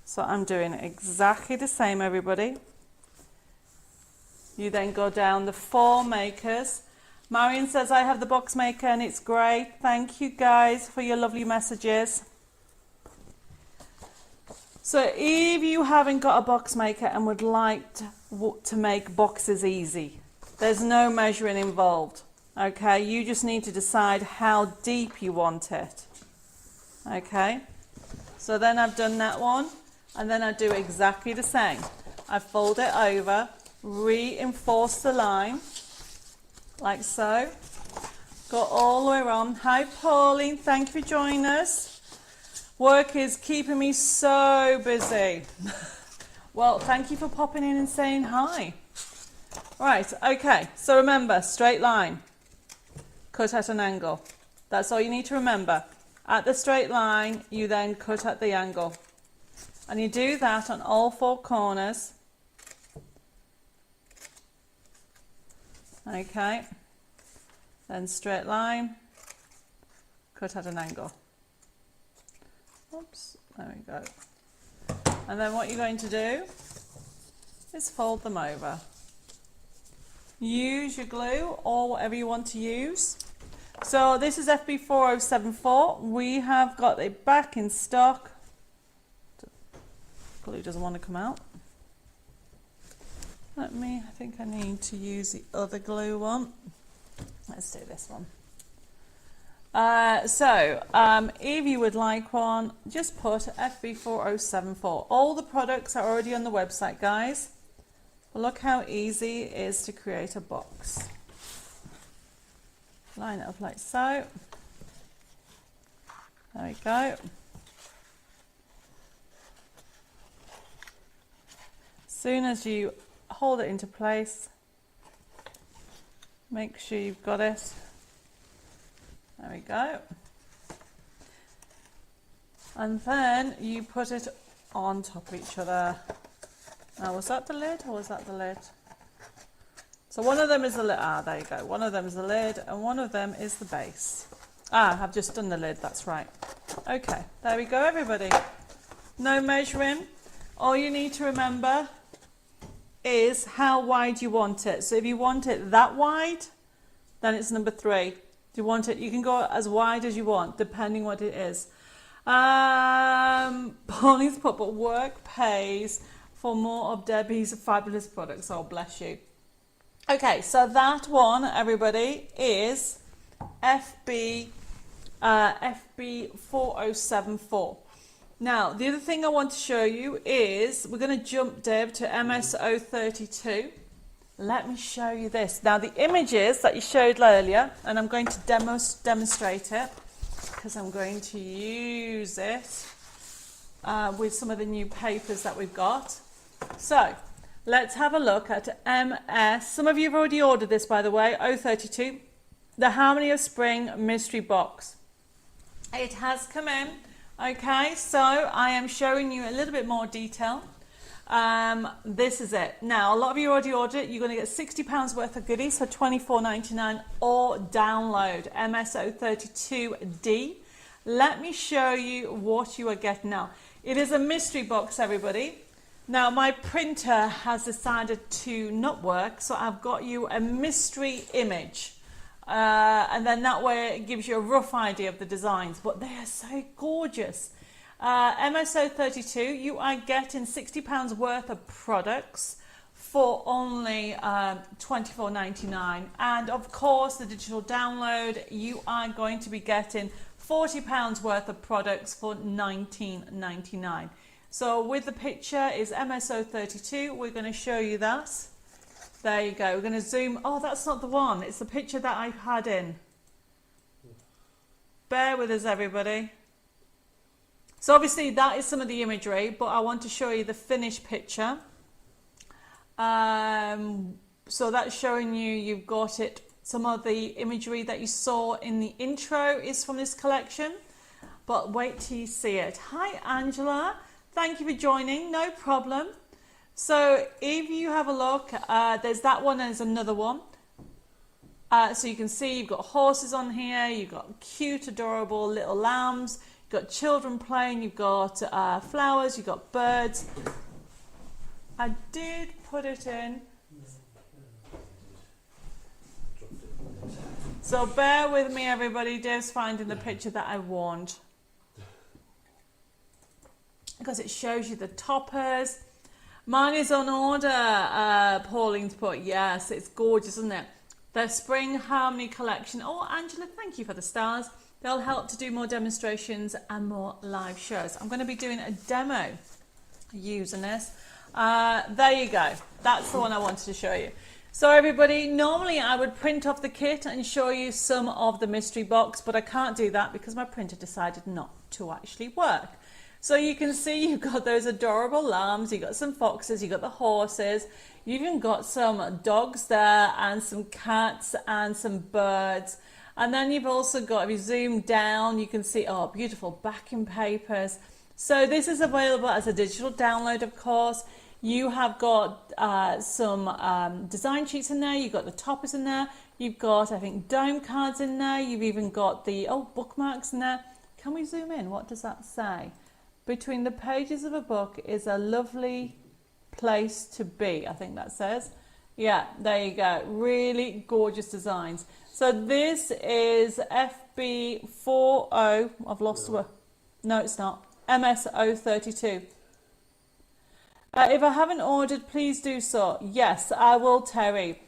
So I'm doing exactly the same, everybody. You then go down the 4 makers. Marion says, I have the box maker and it's great. Thank you guys for your lovely messages. So if you haven't got a box maker and would like to make boxes easy, there's no measuring involved. Okay, you just need to decide how deep you want it. Okay, so then I've done that one, and then I do exactly the same. I fold it over, reinforce the line, like so. Go all the way around. Hi Pauline, thank you for joining us. Work is keeping me so busy. Well, thank you for popping in and saying hi. Right, okay, so remember, straight line, cut at an angle. That's all you need to remember. At the straight line, you then cut at the angle. And you do that on all 4 corners. Okay, then straight line, cut at an angle. Oops, there we go. And then what you're going to do is fold them over. Use your glue or whatever you want to use. So this is FB4074. We have got it back in stock. Glue doesn't want to come out. I think I need to use the other glue one. Let's do this one. If you would like one, just put FB4074. All the products are already on the website, guys. Look how easy it is to create a box. Line it up like so. There we go. As soon as you hold it into place, make sure you've got it. There we go. And then you put it on top of each other. Now, was that the lid or was that the lid? So one of them is the lid. Ah, there you go. One of them is the lid and one of them is the base. Ah, I've just done the lid. That's right. Okay, there we go, everybody. No measuring. All you need to remember is how wide you want it. So if you want it that wide, then it's number 3. If you want it, you can go as wide as you want, depending what it is. Pauline's put, but work pays for more of Debbie's fabulous products. Oh, bless you. Okay, so that one, everybody, is FB4074. Now, the other thing I want to show you is, we're going to jump, Deb, to MS032. Let me show you this. Now, the images that you showed earlier, and I'm going to demonstrate it, because I'm going to use it with some of the new papers that we've got. So, let's have a look at MS. Some of you have already ordered this, by the way, 032, the Harmony of Spring Mystery Box. It has come in. Okay, so I am showing you a little bit more detail. This is it. Now, a lot of you already ordered it. You're going to get £60 worth of goodies for $24.99 or download MSO32D. Let me show you what you are getting now. It is a mystery box, everybody. Now, my printer has decided to not work, so I've got you a mystery image. And then that way it gives you a rough idea of the designs, but they are so gorgeous. MSO32, you are getting £60 worth of products for only $24.99, and of course the digital download, you are going to be getting £40 worth of products for $19.99. So with the picture is MSO32, we're going to show you that. There you go. We're going to zoom. Oh, that's not the one. It's the picture that I've had in. Bear with us, everybody. So obviously that is some of the imagery, but I want to show you the finished picture. So that's showing you, you've got it. Some of the imagery that you saw in the intro is from this collection, but wait till you see it. Hi, Angela. Thank you for joining. No problem. So if you have a look, there's that one and there's another one. So you can see you've got horses on here, you've got cute, adorable little lambs, you've got children playing, you've got flowers, you've got birds. I did put it in. So bear with me, everybody. Dave's finding the picture that I warned. Because it shows you the toppers. Mine is on order, Pauline's put. Yes, it's gorgeous, isn't it? The Spring Harmony collection. Oh, Angela, thank you for the stars. They'll help to do more demonstrations and more live shows. I'm going to be doing a demo using this. There you go. That's the one I wanted to show you. So everybody, normally I would print off the kit and show you some of the mystery box, but I can't do that because my printer decided not to actually work. So you can see you've got those adorable lambs, you've got some foxes, you've got the horses, you've even got some dogs there and some cats and some birds. And then you've also got, if you zoom down, you can see, oh, beautiful backing papers. So this is available as a digital download, of course. You have got some design sheets in there, you've got the toppers in there, you've got, I think, dome cards in there, you've even got the, bookmarks in there. Can we zoom in? What does that say? Between the pages of a book is a lovely place to be, I think that says. Yeah, there you go. Really gorgeous designs. So this is FB40. I've lost the word. No, it's not. MSO32. If I haven't ordered, please do so. Yes, I will, Terry.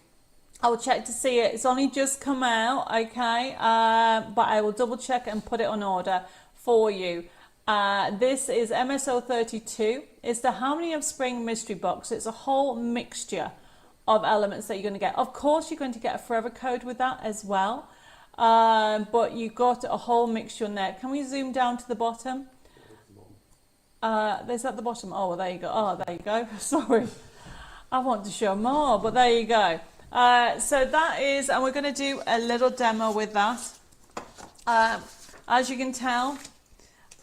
I will check to see it. It's only just come out, okay? But I will double check and put it on order for you. This is MSO32. It's the Harmony of Spring mystery box. It's a whole mixture of elements that you're going to get. Of course, you're going to get a forever code with that as well. But you've got a whole mixture in there. Can we zoom down to the bottom? There's at the bottom. Oh, well, there you go. Oh, there you go. Sorry. I want to show more, but there you go. So that is, and we're going to do a little demo with that. As you can tell,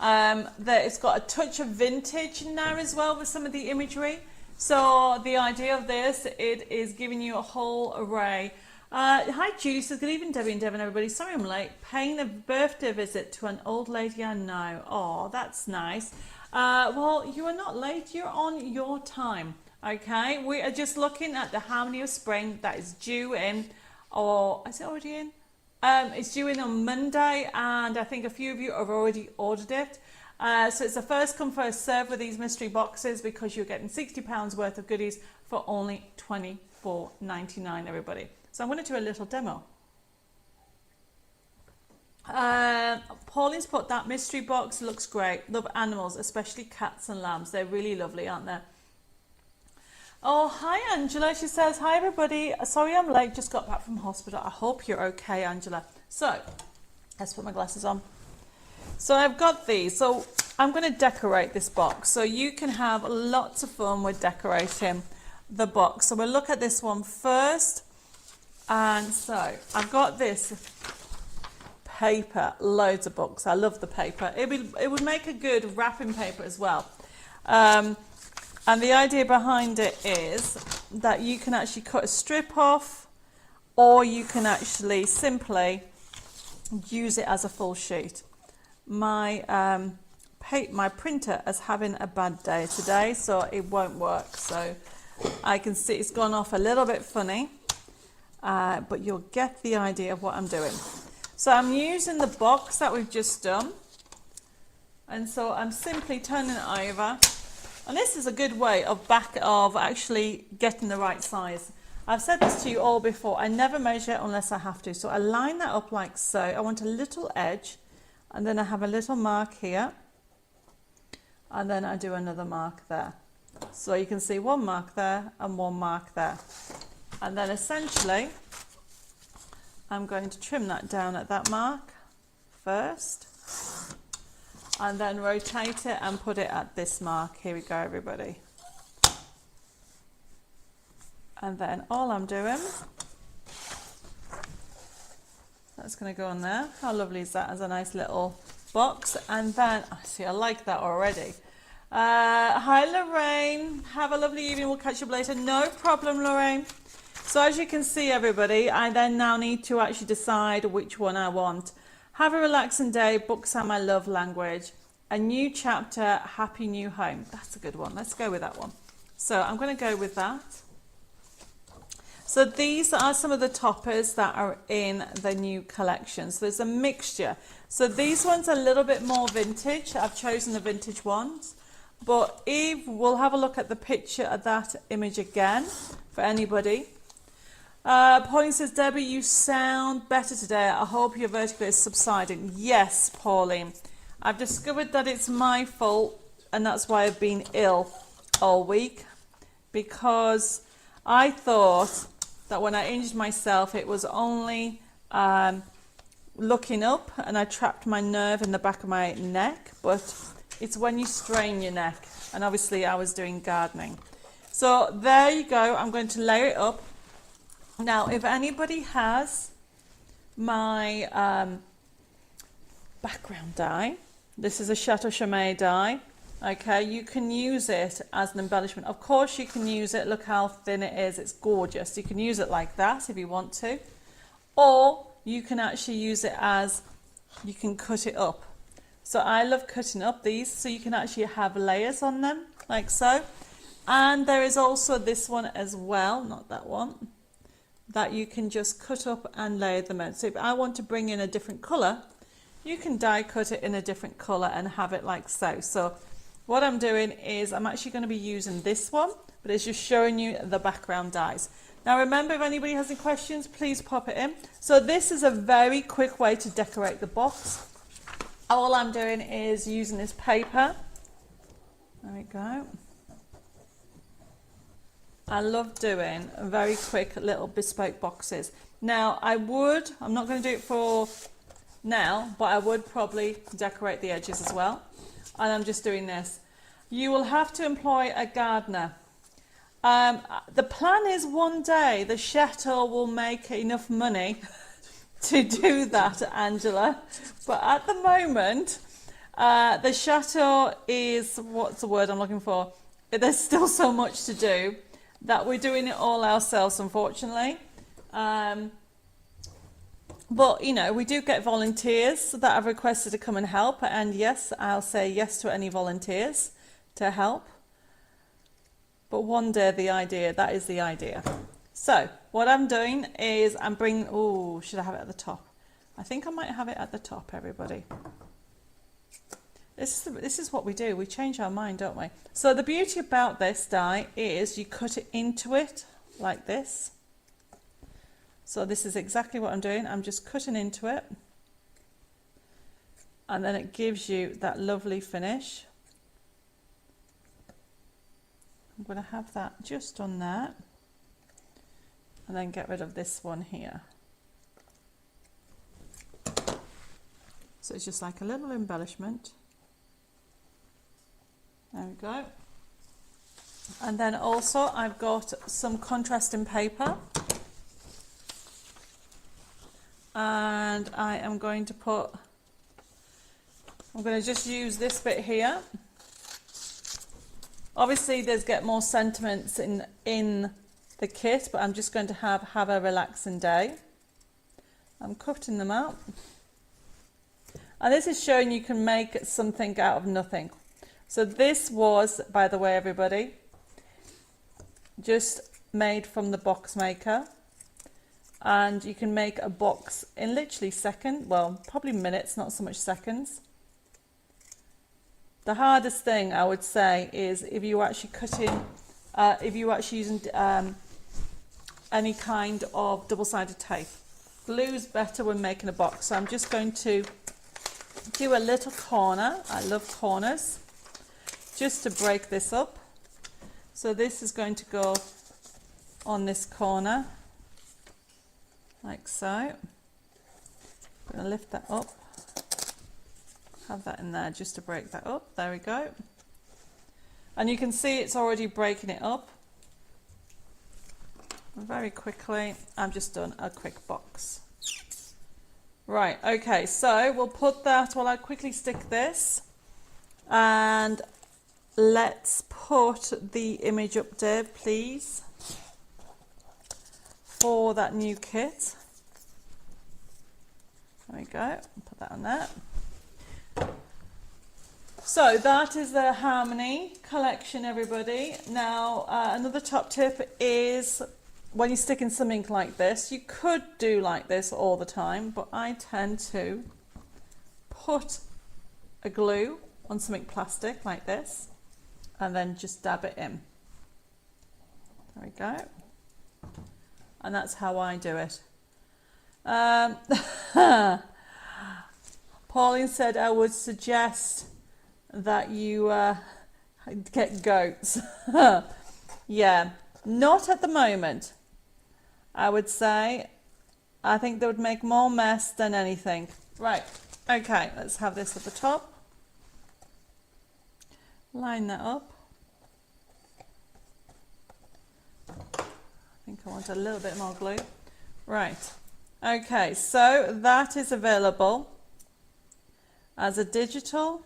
that it's got a touch of vintage in there as well with some of the imagery. So the idea of this, it is giving you a whole array. Hi Judy says, good evening Debbie and Devon everybody. Sorry I'm late. Paying a birthday visit to an old lady I know. Oh, that's nice. Well, you are not late. You're on your time. Okay, we are just looking at the Harmony of Spring that is due in, or is it already in? It's due in on Monday, and I think a few of you have already ordered it. So it's a first come first serve with these mystery boxes because you're getting £60 worth of goodies for only $24.99, everybody. So I'm going to do a little demo. Pauline's put that mystery box looks great. Love animals, especially cats and lambs. They're really lovely, aren't they? Oh, hi Angela. She says, hi everybody. Sorry I'm late, just got back from hospital. I hope you're okay, Angela. So, let's put my glasses on. So I've got these. So I'm going to decorate this box. So you can have lots of fun with decorating the box. So we'll look at this one first. And so I've got this paper, loads of books. I love the paper. It would make a good wrapping paper as well. And the idea behind it is that you can actually cut a strip off, or you can actually simply use it as a full sheet. My my printer is having a bad day today, so it won't work. So I can see it's gone off a little bit funny, but you'll get the idea of what I'm doing. So I'm using the box that we've just done, and so I'm simply turning it over. And this is a good way of actually getting the right size. I've said this to you all before, I never measure unless I have to. So I line that up like so. I want a little edge, and then I have a little mark here, and then I do another mark there. So you can see one mark there and one mark there. And then essentially, I'm going to trim that down at that mark first, and then rotate it and put it at this mark. Here we go, everybody. And then all I'm doing, that's going to go on there. How lovely is that as a nice little box? And then, I like that already. Hi Lorraine, have a lovely evening, we'll catch up later. No problem, Lorraine. So as you can see, everybody, I then now need to actually decide which one I want. Have a relaxing day, books are my love language. A new chapter, happy new home. That's a good one. Let's go with that one. So I'm going to go with that. So these are some of the toppers that are in the new collection. So there's a mixture. So these ones are a little bit more vintage. I've chosen the vintage ones. But Eve, we'll have a look at the picture of that image again for anybody. Pauline says, Debbie, you sound better today. I hope your vertigo is subsiding. Yes, Pauline. I've discovered that it's my fault, and that's why I've been ill all week, because I thought that when I injured myself, it was only looking up, and I trapped my nerve in the back of my neck, but it's when you strain your neck, and obviously I was doing gardening. So there you go. I'm going to layer it up. Now, if anybody has my background die, this is a Chateau Chimay die. Okay, you can use it as an embellishment. Of course, you can use it. Look how thin it is. It's gorgeous. You can use it like that if you want to. Or you can actually use it as, you can cut it up. So I love cutting up these, so you can actually have layers on them, like so. And there is also this one as well, not that one, that you can just cut up and layer them in. So if I want to bring in a different colour, you can die cut it in a different colour and have it like so. So what I'm doing is I'm actually going to be using this one, but it's just showing you the background dies. Now remember, if anybody has any questions, please pop it in. So this is a very quick way to decorate the box. All I'm doing is using this paper. There we go. I love doing very quick little bespoke boxes. Now I'm not going to do it for now, but I would probably decorate the edges as well. And I'm just doing this. You will have to employ a gardener. The plan is one day the chateau will make enough money to do that, Angela. But at the moment, the chateau is, what's the word I'm looking for? There's still so much to do that we're doing it all ourselves, unfortunately. But, you know, we do get volunteers that have requested to come and help. And yes, I'll say yes to any volunteers to help. But one day that is the idea. So what I'm doing is I'm bringing, oh, should I have it at the top? I think I might have it at the top, everybody. This is what we do. We change our mind, don't we? So the beauty about this die is you cut it into it like this. So this is exactly what I'm doing. I'm just cutting into it. And then it gives you that lovely finish. I'm going to have that just on there. And then get rid of this one here. So it's just like a little embellishment. There we go. And then also I've got some contrasting paper. and I am going to I'm going to just use this bit here. Obviously there's get more sentiments in the kit, but I'm just going to have a relaxing day. I'm cutting them out. And this is showing you can make something out of nothing. So this was, by the way, everybody, just made from the box maker. And you can make a box in literally seconds, well, probably minutes, not so much seconds. The hardest thing I would say is if you actually if you actually using any kind of double-sided tape. Glue's better when making a box. So I'm just going to do a little corner. I love corners. Just to break this up. So this is going to go on this corner, like so. I'm going to lift that up. Have that in there just to break that up. There we go. And you can see it's already breaking it up. Very quickly, I've just done a quick box. Right, okay, so we'll put that while I quickly stick this. And let's put the image up there, please, for that new kit. There we go, put that on there. So that is the Harmony collection, everybody. Now, another top tip is when you're sticking something like this, you could do like this all the time, but I tend to put a glue on something plastic like this and then just dab it in. There we go. And that's how I do it. Pauline said I would suggest that you get goats. Yeah, not at the moment. I would say, I think they would make more mess than anything. Right, okay, let's have this at the top. Line that up. I think I want a little bit more glue. Right, okay, so that is available as a digital.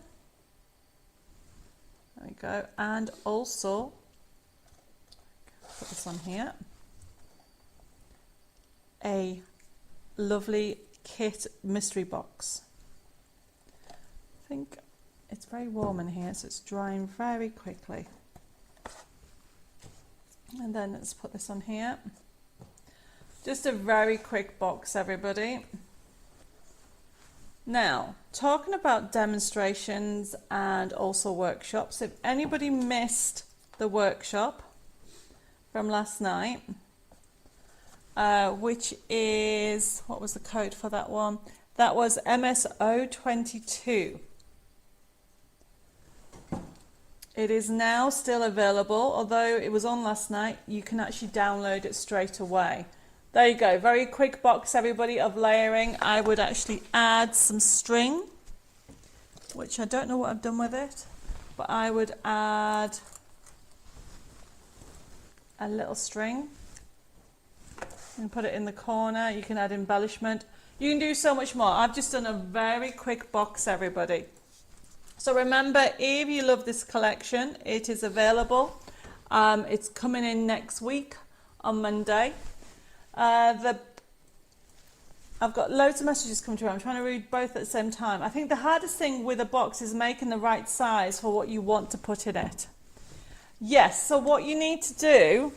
There we go, and also, put this on here, a lovely kit mystery box. I think it's very warm in here, so it's drying very quickly. And then let's put this on here. Just a very quick box, everybody. Now, talking about demonstrations and also workshops, if anybody missed the workshop from last night, which is, what was the code for that one? That was MSO22. It is now still available, although it was on last night, you can actually download it straight away. There you go, very quick box, everybody, of layering. I would actually add some string, which I don't know what I've done with it, but I would add a little string and put it in the corner. You can add embellishment. You can do so much more. I've just done a very quick box, everybody. So remember, if you love this collection, it is available. It's coming in next week on Monday. I've got loads of messages coming through. I'm trying to read both at the same time. I think the hardest thing with a box is making the right size for what you want to put in it. Yes, so what you need to do,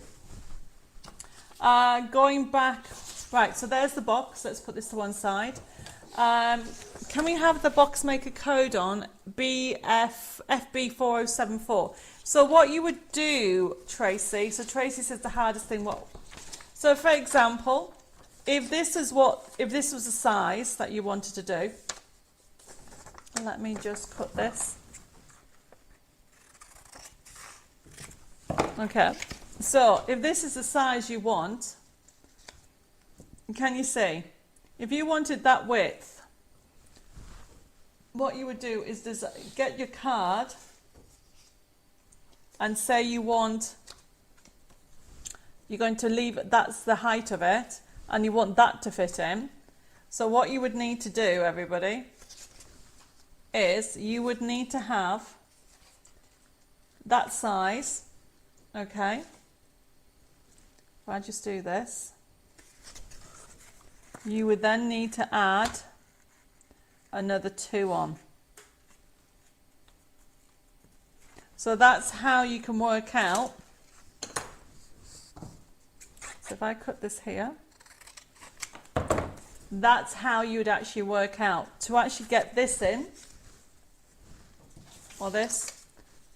going back, right, so there's the box. Let's put this to one side. Can we have the box maker code on FB4074? So what you would do, Tracy, so Tracy says the hardest thing, so for example, if this was the size that you wanted to do, let me just cut this. Okay, so if this is the size you want, can you see? If you wanted that width, what you would do is get your card and say you're going to leave, that's the height of it, and you want that to fit in. So what you would need to do, everybody, is you would need to have that size, okay? If I just do this, you would then need to add another 2 on. So that's how you can work out. So if I cut this here, that's how you would actually work out to actually get this in, or this,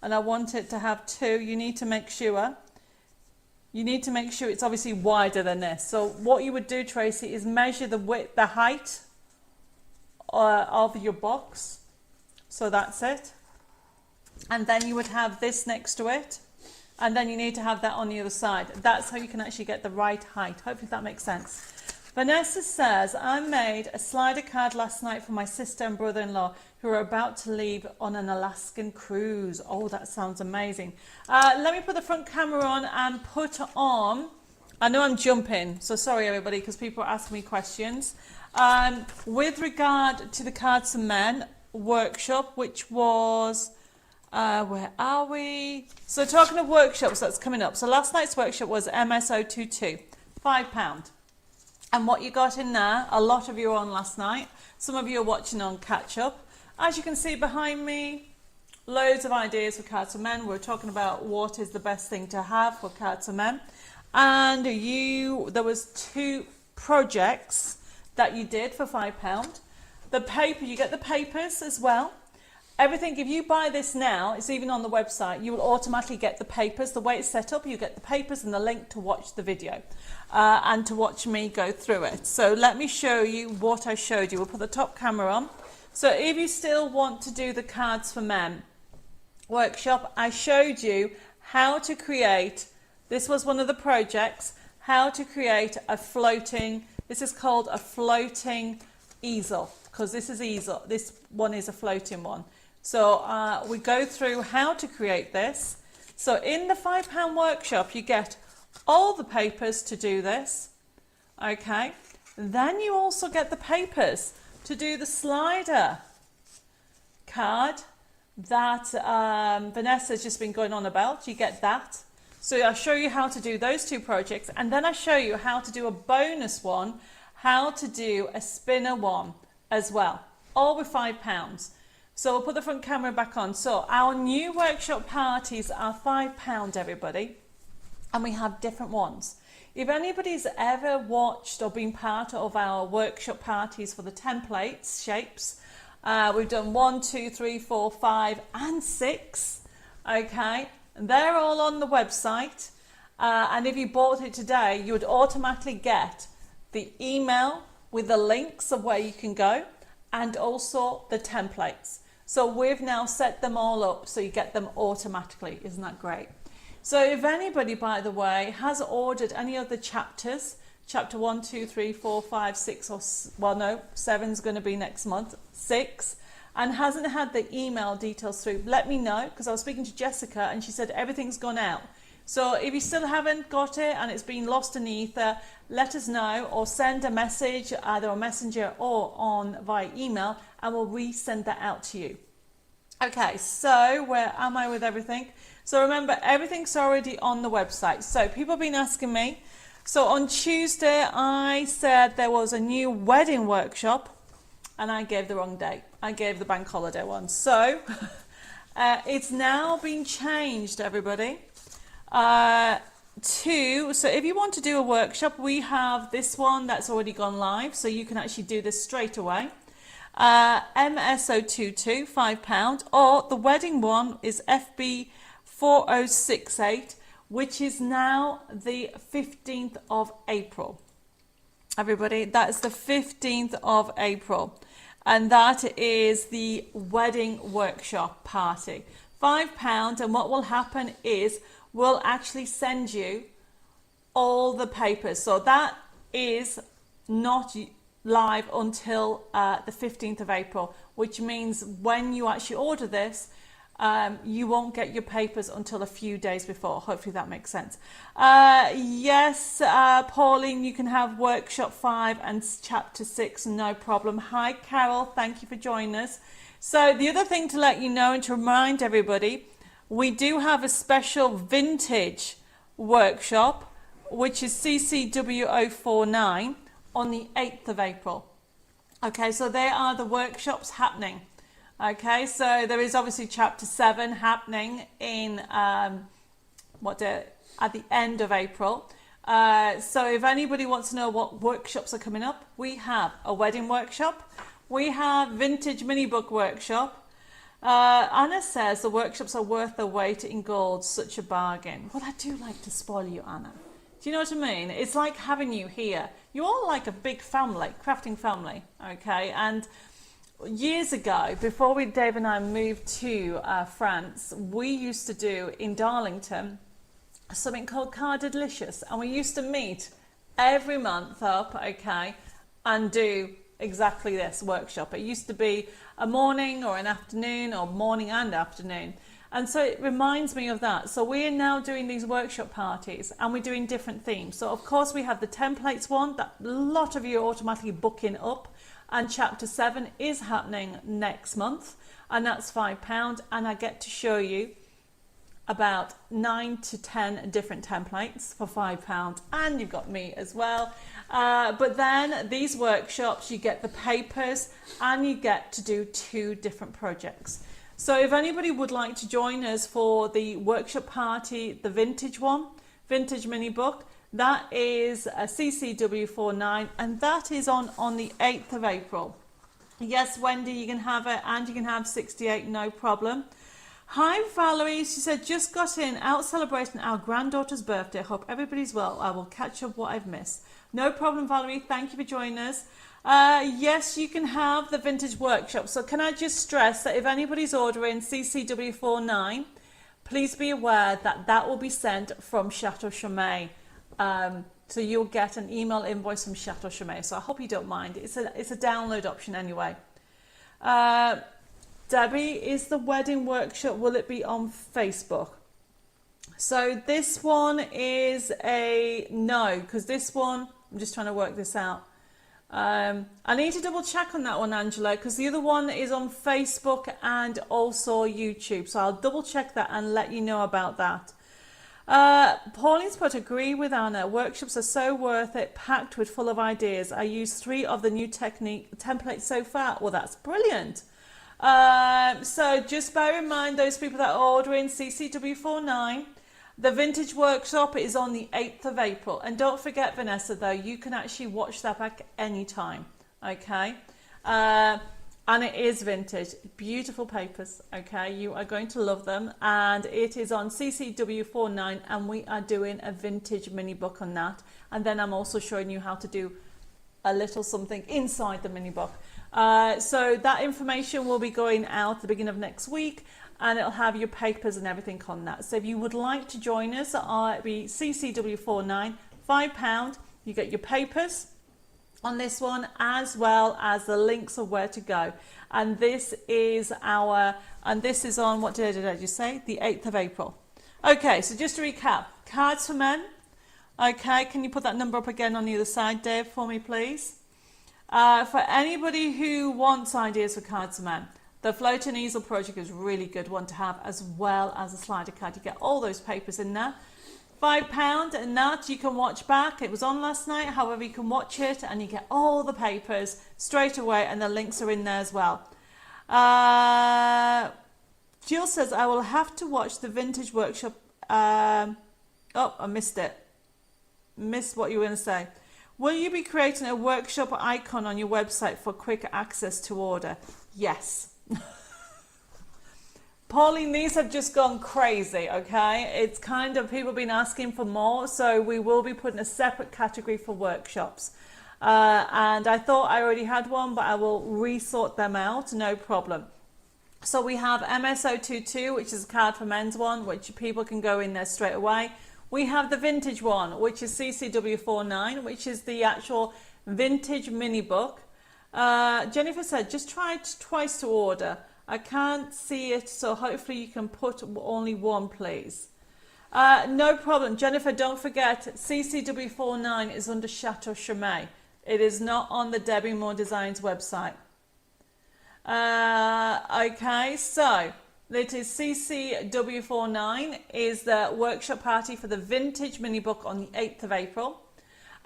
and I want it to have 2. You need to make sure it's obviously wider than this. So what you would do, Tracy, is measure the width, the height of your box. So that's it. And then you would have this next to it. And then you need to have that on the other side. That's how you can actually get the right height. Hopefully that makes sense. Vanessa says, I made a slider card last night for my sister and brother-in-law who are about to leave on an Alaskan cruise. Oh, that sounds amazing. Let me put the front camera on and put on, I know I'm jumping, so sorry everybody, because people are asking me questions. With regard to the Cards for Men workshop, which was, where are we? So talking of workshops, that's coming up. So last night's workshop was MSO22, £5. And what you got in there, a lot of you were on last night. Some of you are watching on catch up. As you can see behind me, loads of ideas for Cards for Men. We're talking about what is the best thing to have for Cards for Men. And there was 2 projects that you did for £5. The paper, you get the papers as well. Everything, if you buy this now, it's even on the website, you will automatically get the papers. The way it's set up, you get the papers and the link to watch the video and to watch me go through it. So let me show you what I showed you. We'll put the top camera on. So if you still want to do the Cards for Men workshop, I showed you how to create, this was one of the projects, how to create a floating, this is called a floating easel, because this one is a floating one. So we go through how to create this. So in the £5 workshop, you get all the papers to do this. Okay. Then you also get the papers to do the slider card that Vanessa's just been going on about. You get that. So I'll show you how to do those 2 projects. And then I show you how to do a bonus one, how to do a spinner one as well. All with £5. So we'll put the front camera back on. So our new workshop parties are £5, everybody, and we have different ones. If anybody's ever watched or been part of our workshop parties for the templates, shapes, we've done 1, 2, 3, 4, 5, and 6. Okay, and they're all on the website. And if you bought it today, you would automatically get the email with the links of where you can go, and also the templates. So we've now set them all up so you get them automatically. Isn't that great? So if anybody, by the way, has ordered any of the chapters, chapter 1, 2, 3, 4, 5, 6, or, well, no, 7's going to be next month, 6, and hasn't had the email details through, let me know, because I was speaking to Jessica and she said everything's gone out. So if you still haven't got it and it's been lost in the ether, let us know, or send a message either on Messenger or via email, and we'll resend that out to you. Okay, so where am I with everything? So remember, everything's already on the website. So people have been asking me. So on Tuesday, I said there was a new wedding workshop, and I gave the wrong date. I gave the bank holiday one. So it's now been changed, everybody. So if you want to do a workshop, we have this one that's already gone live, so you can actually do this straight away. MSO22, £5, or the wedding one is FB4068, which is now the 15th of April. Everybody, that is the 15th of April, and that is the wedding workshop party. £5, and what will happen is we'll actually send you all the papers. So that is not live until the 15th of April, which means when you actually order this, you won't get your papers until a few days before. Hopefully that makes sense. Yes, Pauline, you can have workshop 5 and chapter 6, no problem. Hi, Carol, thank you for joining us. So the other thing to let you know and to remind everybody, we do have a special vintage workshop, which is CCW049 on the 8th of April. Okay, so there are the workshops happening. Okay, so there is obviously chapter 7 happening in at the end of April. So if anybody wants to know what workshops are coming up, we have a wedding workshop, we have vintage mini book workshop. Anna says the workshops are worth their weight in gold, such a bargain. Well, I do like to spoil you, Anna. Do you know what I mean? It's like having you here. You're all like a big family, crafting family, okay? And years ago, before Dave and I moved to France, we used to do in Darlington something called Cardalicious, and we used to meet every month up, okay, and do exactly this workshop. It used to be a morning or an afternoon, or morning and afternoon. And so it reminds me of that. So we're now doing these workshop parties and we're doing different themes. So of course we have the templates one that a lot of you are automatically booking up. And chapter 7 is happening next month. And that's £5. And I get to show you about 9 to 10 different templates for £5. And you've got me as well. But then these workshops, you get the papers and you get to do 2 different projects. So if anybody would like to join us for the workshop party, the vintage one, vintage mini book, that is a CCW49 and that is on the 8th of April. Yes, Wendy, you can have it and you can have 68, no problem. Hi Valerie, she said, just got in, out celebrating our granddaughter's birthday. Hope everybody's well. I will catch up what I've missed. No problem, Valerie. Thank you for joining us. Yes, you can have the vintage workshop. So can I just stress that if anybody's ordering CCW49, please be aware that that will be sent from Chateau Chaumet. So you'll get an email invoice from Chateau Chaumet. So I hope you don't mind. It's a download option anyway. Debbie, is the wedding workshop, will it be on Facebook? So this one is a no, because this one, I'm just trying to work this out. I need to double check on that one, Angela, because the other one is on Facebook and also YouTube. So I'll double check that and let you know about that. Pauline's put, agree with Anna. Workshops are so worth it, packed with full of ideas. I used 3 of the new templates so far. Well, that's brilliant. So just bear in mind those people that are ordering CCW49. The vintage workshop is on the 8th of April. And don't forget, Vanessa, though, you can actually watch that back anytime. Okay? And it is vintage. Beautiful papers. Okay? You are going to love them. And it is on CCW49. And we are doing a vintage mini book on that. And then I'm also showing you how to do a little something inside the mini book. So that information will be going out at the beginning of next week. And it'll have your papers and everything on that. So if you would like to join us, it'll be CCW49, £5. You get your papers on this one, as well as the links of where to go. And this is on, what day did I just say? The 8th of April. Okay, so just to recap, Cards for Men. Okay, can you put that number up again on the other side, Dave, for me, please? For anybody who wants ideas for Cards for Men, the Floating Easel project is a really good one to have, as well as a slider card. You get all those papers in there. £5, and that you can watch back. It was on last night, however you can watch it and you get all the papers straight away, and the links are in there as well. Jill says, I will have to watch the vintage workshop. Oh, I missed it. Missed what you were going to say. Will you be creating a workshop icon on your website for quick access to order? Yes. Pauline, these have just gone crazy, okay? It's kind of, people have been asking for more, so we will be putting a separate category for workshops. And I thought I already had one, but I will resort them out, no problem. So we have MSO22, which is a Card for Men's one, which people can go in there straight away. We have the vintage one, which is CCW49, which is the actual vintage mini book. Jennifer said, just tried twice to order. I can't see it, so hopefully you can put only one, please. No problem. Jennifer, don't forget, CCW49 is under Chateau Chimay. It is not on the Debbie Moore Designs website. Okay, so it is CCW49 is the workshop party for the vintage mini book on the 8th of April.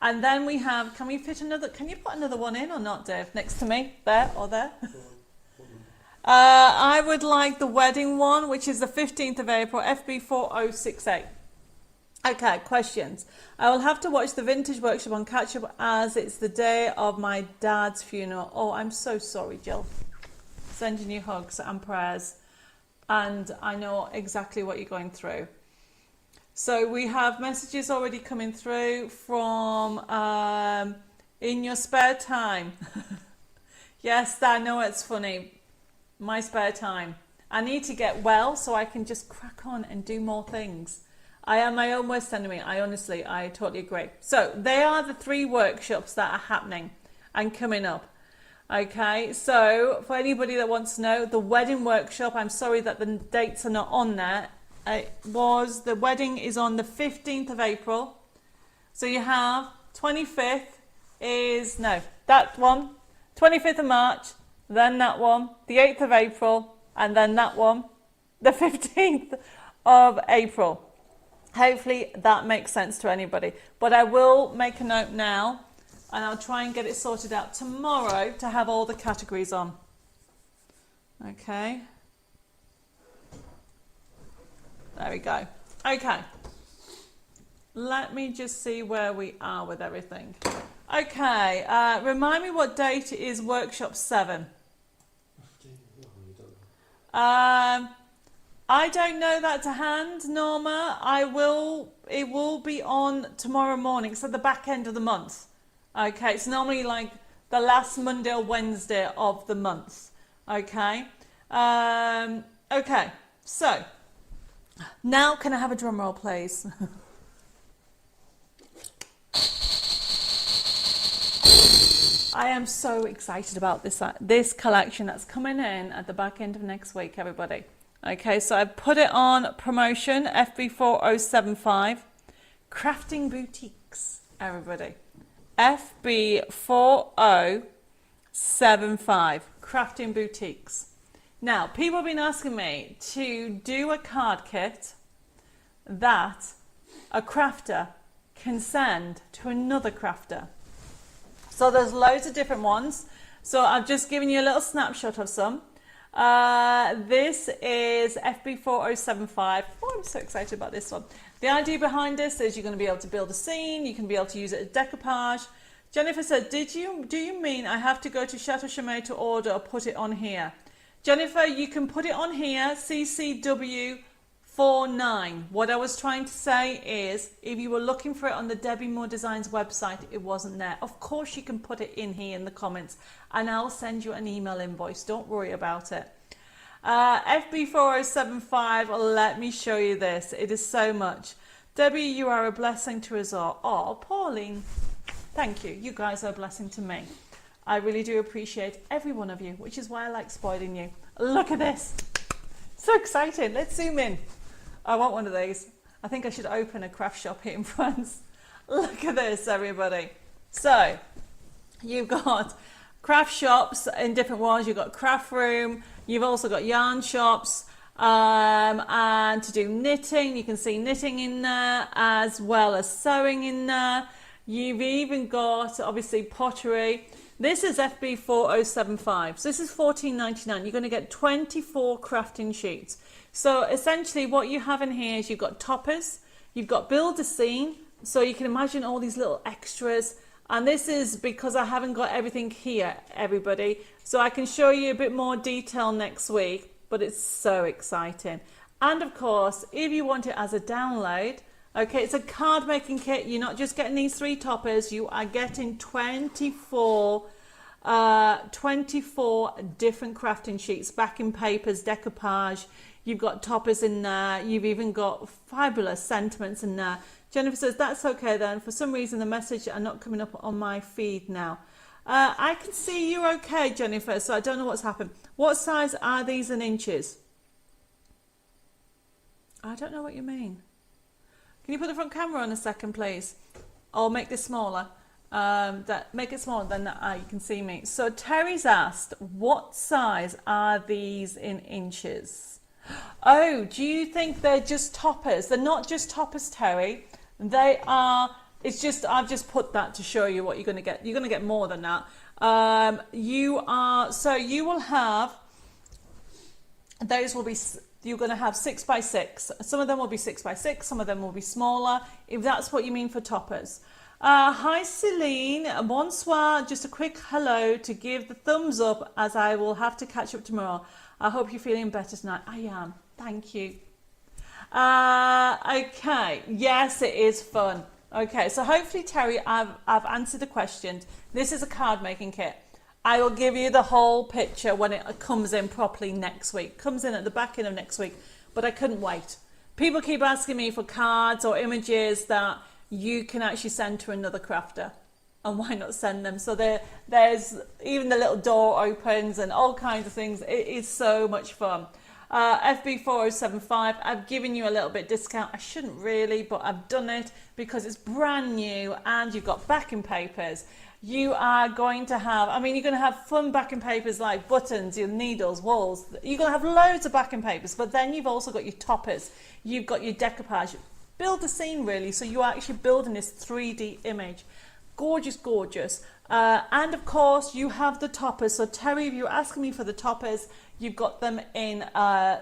And then we have, can you put another one in or not, Dave? Next to me, there or there? I would like the wedding one, which is the 15th of April, FB4068. Okay, questions. I will have to watch the vintage workshop on catch up as it's the day of my dad's funeral. Oh, I'm so sorry, Jill. Sending you hugs and prayers. And I know exactly what you're going through. So we have messages already coming through from in your spare time. Yes, I know it's funny. My spare time. I need to get well so I can just crack on and do more things. I am my own worst enemy. I totally agree. So they are the 3 workshops that are happening and coming up. Okay, so for anybody that wants to know, the wedding workshop, I'm sorry that the dates are not on there. The wedding is on the 15th of April. So you have 25th is, no, that one, 25th of March, then that one, the 8th of April, and then that one, the 15th of April. Hopefully that makes sense to anybody. But I will make a note now, and I'll try and get it sorted out tomorrow to have all the categories on. Okay. There we go. Okay. Let me just see where we are with everything. Okay. Remind me what date is workshop 7. I don't know that to hand, Norma. It will be on tomorrow morning, so the back end of the month. Okay, it's normally like the last Monday or Wednesday of the month. Okay. Okay, so now can I have a drum roll, please? I am so excited about this collection that's coming in at the back end of next week, everybody. Okay, so I've put it on promotion, FB4075, Crafting Boutiques, everybody. FB4075, Crafting Boutiques. Now, people have been asking me to do a card kit that a crafter can send to another crafter. So there's loads of different ones. So I've just given you a little snapshot of some. This is FB4075. Oh, I'm so excited about this one. The idea behind this is you're going to be able to build a scene. You can be able to use it as decoupage. Jennifer said, do you mean I have to go to Chateau Chimay to order or put it on here? Jennifer, you can put it on here, CCW49. What I was trying to say is, if you were looking for it on the Debbie Moore Designs website, it wasn't there. Of course you can put it in here in the comments, and I'll send you an email invoice. Don't worry about it. FB4075, let me show you this. It is so much. Debbie, you are a blessing to us all. Oh, Pauline, thank you. You guys are a blessing to me. I really do appreciate every one of you, which is why I like spoiling you. Look at this. So exciting. Let's zoom in. I want one of these. I think I should open a craft shop here in France. Look at this, everybody. So, you've got craft shops in different ones. You've got craft room. You've also got yarn shops. And to do knitting, you can see knitting in there as well as sewing in there. You've even got, obviously, pottery. This is FB4075. So this is $14.99. You're going to get 24 crafting sheets. So essentially what you have in here is you've got toppers, you've got build a scene. So you can imagine all these little extras. And this is because I haven't got everything here, everybody. So I can show you a bit more detail next week, but it's so exciting. And of course, if you want it as a download, okay, it's a card making kit. You're not just getting these 3 toppers, you are getting 24 different crafting sheets, backing papers, decoupage. You've got toppers in there. You've even got fabulous sentiments in there. Jennifer says, that's okay then. For some reason, the messages are not coming up on my feed now. I can see you okay, Jennifer, so I don't know what's happened. What size are these in inches? I don't know what you mean. Can you put the front camera on a second, please? Or make this smaller. Make it smaller, then you can see me. So Terry's asked, what size are these in inches? Oh, do you think they're just toppers? They're not just toppers, Terry. They are, it's just, I've just put that to show you what you're going to get. You're going to get more than that. You will have, those will be, you're going to have 6 by 6. Some of them will be 6 by 6, some of them will be smaller, if that's what you mean for toppers. Hi Celine, bonsoir, just a quick hello to give the thumbs up as I will have to catch up tomorrow. I hope you're feeling better tonight. I am, thank you. Okay, yes, it is fun. Okay, so hopefully Terry, I've answered the question. This is a card making kit. I will give you the whole picture when it comes in properly next week. Comes in at the back end of next week, but I couldn't wait. People keep asking me for cards or images that you can actually send to another crafter, and why not send them? So there's even the little door opens and all kinds of things. It is so much fun. FB4075, I've given you a little bit discount. I shouldn't really, but I've done it because it's brand new and you've got backing papers. You are going to have, I mean, you're going to have fun backing papers like buttons, your needles, walls. You're going to have loads of backing papers, but then you've also got your toppers. You've got your decoupage. Build the scene really, so you are actually building this 3D image. Gorgeous, gorgeous. And of course, you have the toppers. So Terry, if you're asking me for the toppers, you've got them in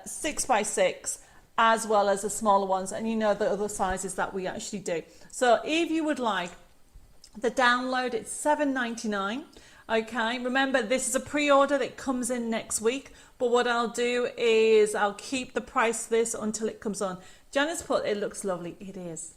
6 by 6 as well as the smaller ones. And you know the other sizes that we actually do. So if you would like the download, it's $7.99. Okay, remember this is a pre-order that comes in next week, but what I'll do is I'll keep the price of this until it comes on. Janice put, it looks lovely. It is.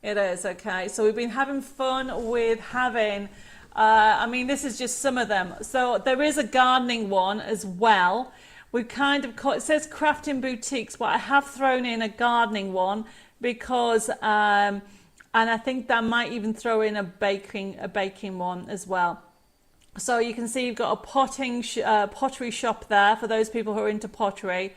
It is, okay. So we've been having fun with having, I mean, this is just some of them. So there is a gardening one as well. We've kind of caught, it says crafting boutiques, but I have thrown in a gardening one because, and I think that might even throw in a baking one as well. So you can see you've got a pottery shop there for those people who are into pottery.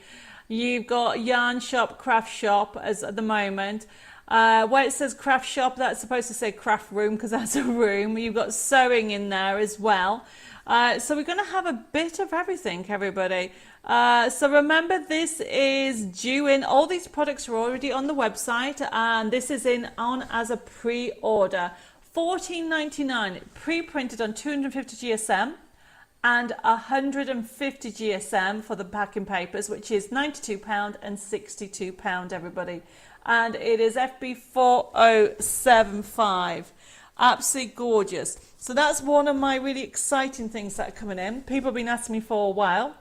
You've got yarn shop, craft shop as at the moment. Where it says craft shop, that's supposed to say craft room because that's a room. You've got sewing in there as well. So we're going to have a bit of everything, everybody. So remember, this is due in. All these products are already on the website, and this is on as a pre-order. $14.99, pre-printed on 250 GSM and 150 GSM for the packing papers, which is £92 and £62, everybody. And it is FB4075. Absolutely gorgeous. So that's one of my really exciting things that are coming in. People have been asking me for a while.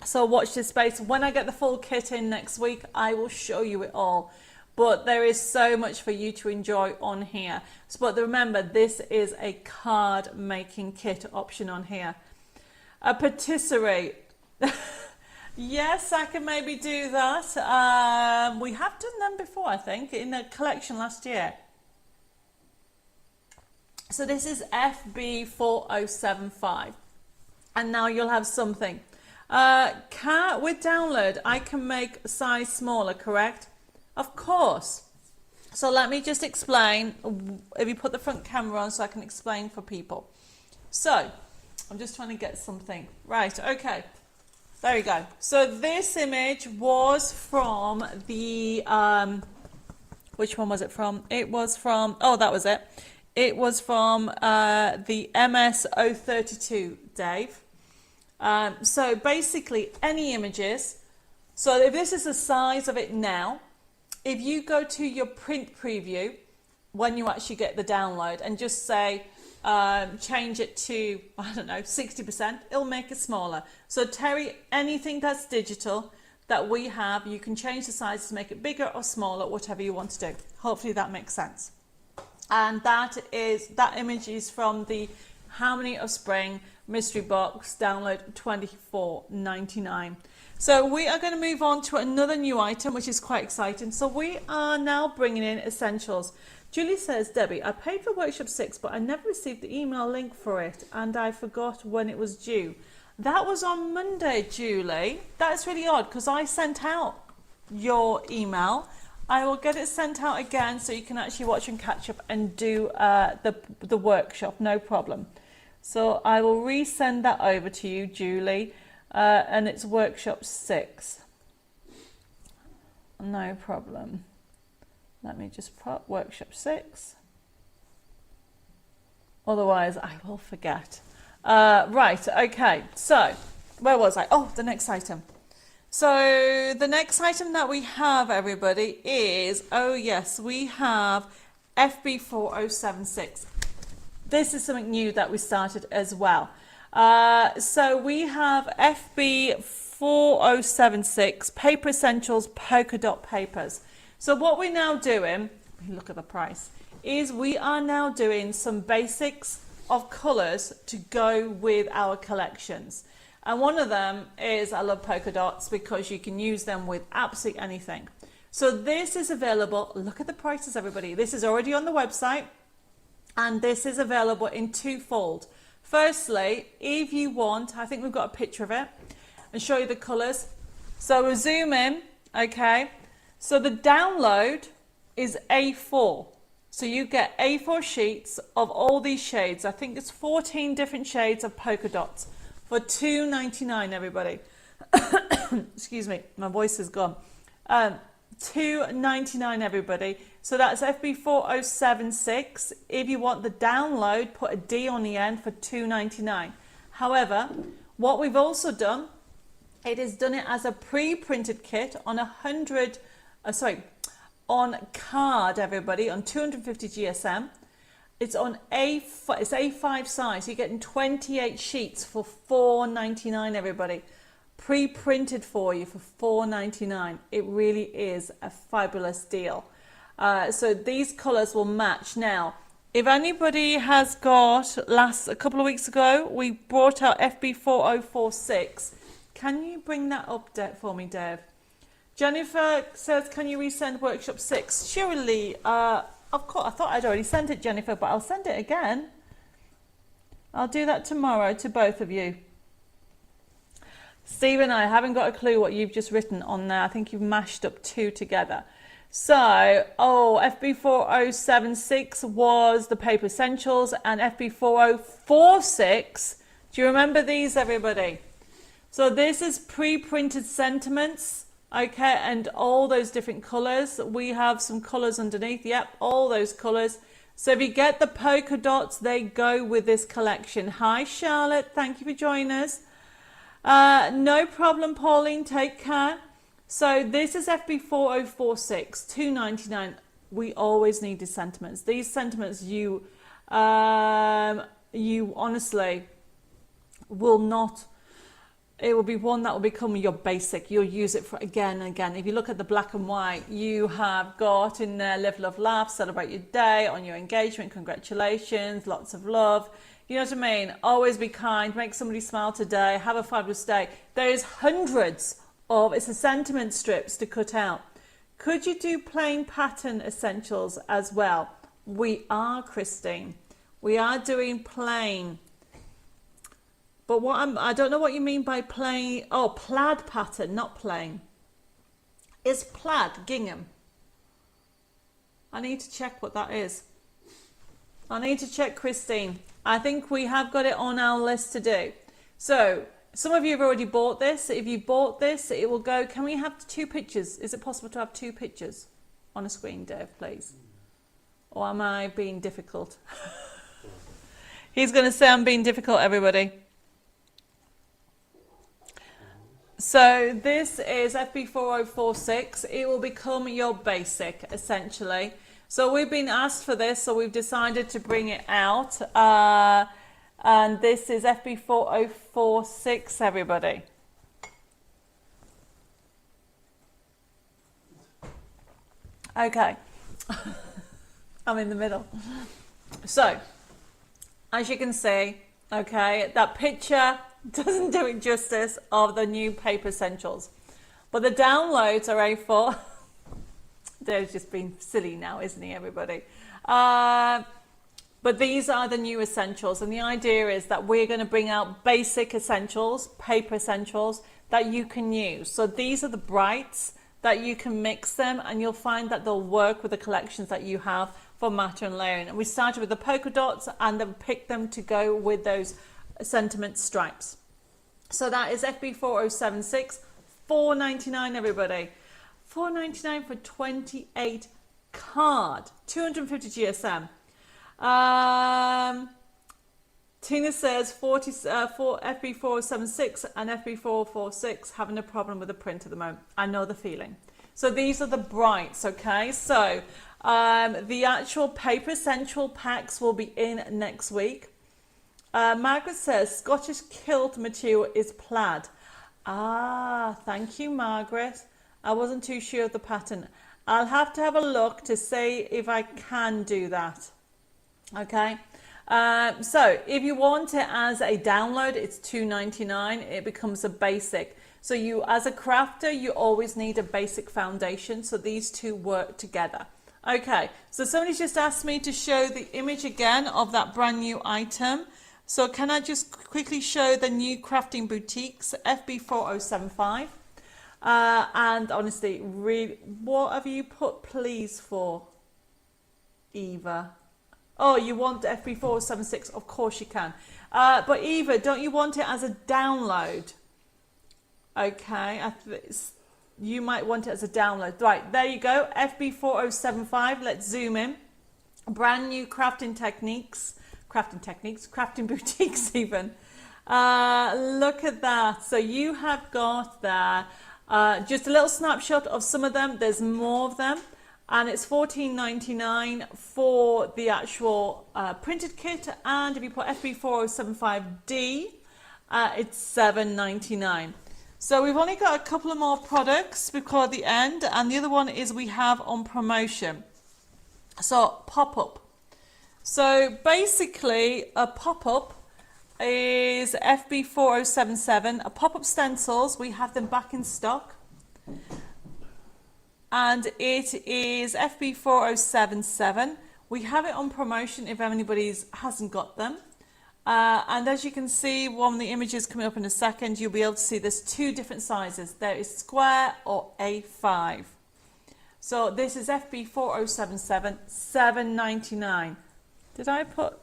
So watch this space. When I get the full kit in next week, I will show you it all. But there is so much for you to enjoy on here. So, but remember, this is a card making kit option on here. A patisserie. Yes, I can maybe do that. We have done them before, I think, in a collection last year. So this is FB4075. And now you'll have something. With download, I can make a size smaller, correct? Of course. So let me just explain. If you put the front camera on so I can explain for people. So I'm just trying to get something. Right, okay. There we go. So this image was from the, which one was it from? It was from, oh, that was it. It was from the MS032, Dave. So basically any images. So if this is the size of it now, if you go to your print preview, when you actually get the download and just say, change it to, I don't know, 60%, it'll make it smaller. So Terry, anything that's digital that we have, you can change the size to make it bigger or smaller, whatever you want to do. Hopefully that makes sense. And that image is from the Harmony of Spring mystery box, download $24.99. So we are going to move on to another new item, which is quite exciting. So we are now bringing in essentials. Julie says, Debbie, I paid for workshop 6, but I never received the email link for it, and I forgot when it was due. That was on Monday, Julie. That's really odd, because I sent out your email. I will get it sent out again so you can actually watch and catch up and do the workshop, no problem. So I will resend that over to you, Julie, and it's workshop 6. No problem. Let me just put workshop 6. Otherwise, I will forget. Right, okay. So, where was I? Oh, the next item. So, the next item that we have, everybody, is, oh yes, we have FB4076. This is something new that we started as well. So, we have FB4076 Paper Essentials Polka Dot Papers. So what we're now doing, look at the price, is we are now doing some basics of colours to go with our collections. And one of them is I love polka dots because you can use them with absolutely anything. So this is available, look at the prices everybody, this is already on the website and this is available in twofold. Firstly, if you want, I think we've got a picture of it and show you the colours. So we'll zoom in, okay. So the download is A4. So you get A4 sheets of all these shades. I think it's 14 different shades of polka dots for $2.99, everybody. Excuse me, my voice is gone. $2.99, everybody. So that's FB4076. If you want the download, put a D on the end for $2.99. However, what we've also done, it is done it as a pre-printed kit on on card, everybody, on 250 GSM. It's on it's A5 size. You're getting 28 sheets for $4.99, everybody. Pre-printed for you for $4.99. It really is a fabulous deal. So these colours will match. Now, if anybody has got, a couple of weeks ago, we brought out FB4046. Can you bring that up for me, Dev? Jennifer says, can you resend workshop 6? Surely, of course, I thought I'd already sent it, Jennifer, but I'll send it again. I'll do that tomorrow to both of you. Stephen, I haven't got a clue what you've just written on there. I think you've mashed up 2 together. So, FB4076 was the Paper Essentials and FB4046. Do you remember these, everybody? So this is pre-printed sentiments. Okay, and all those different colours. We have some colours underneath. Yep, all those colours. So if you get the polka dots, they go with this collection. Hi, Charlotte. Thank you for joining us. No problem, Pauline. Take care. So this is FB4046, $2.99. We always needed sentiments. These sentiments, you honestly will not. It will be one that will become your basic. You'll use it for again and again. If you look at the black and white, you have got in there live, love, laugh, celebrate your day, on your engagement, congratulations, lots of love. You know what I mean? Always be kind, make somebody smile today, have a fabulous day. There's hundreds of, it's a sentiment strips to cut out. Could you do plain pattern essentials as well? We are, Christine. We are doing plain. But I don't know what you mean by plain. Oh, plaid pattern, not plain. Is plaid gingham? I need to check what that is. I need to check, Christine. I think we have got it on our list to do. So, some of you have already bought this. If you bought this, it will go. Can we have 2 pictures? Is it possible to have 2 pictures on a screen, Dave, please? Or am I being difficult? He's going to say I'm being difficult, everybody. So this is FB4046. It will become your basic, essentially. So we've been asked for this, so we've decided to bring it out. And this is FB4046, everybody. Okay. I'm in the middle. So, as you can see, okay, that picture doesn't do it justice of the new Paper Essentials. But the downloads are A4. Dave's just being silly now, isn't he, everybody? But these are the new essentials, and the idea is that we're going to bring out basic essentials, paper essentials that you can use. So these are the brights that you can mix them, and you'll find that they'll work with the collections that you have for matte and layering. And we started with the polka dots and then picked them to go with those sentiment stripes. So that is FB4076, $4.99 everybody. $4.99 for 28 card, 250 GSM. Tina says 4 FB476 and FB446 having a problem with the print at the moment. I know the feeling. So these are the brights, okay? So the actual paper essential packs will be in next week. Margaret says Scottish kilt material is plaid. Ah, thank you, Margaret. I wasn't too sure of the pattern. I'll have to have a look to see if I can do that. Okay. So if you want it as a download, it's $2.99. It becomes a basic. So you, as a crafter, you always need a basic foundation. So these two work together. Okay. So somebody's just asked me to show the image again of that brand new item. So can I just quickly show the new Crafting Boutiques FB4075? And honestly, really, what have you put please for, Eva? Oh, you want FB476? Of course you can. But Eva, don't you want it as a download? Okay, you might want it as a download. Right, there you go. FB4075. Let's zoom in. Brand new crafting boutiques even. Look at that. So you have got there just a little snapshot of some of them. There's more of them. And it's $14.99 for the actual printed kit. And if you put FB4075D, it's $7.99. So we've only got a couple of more products before the end. And the other one is we have on promotion. So pop-up. So basically a pop-up is FB4077. A pop-up stencils, we have them back in stock. And it is FB4077. We have it on promotion if anybody hasn't got them. And as you can see, one of the images coming up in a second, you'll be able to see there's two different sizes. There is square or A5. So this is FB4077, $7.99. Did I put?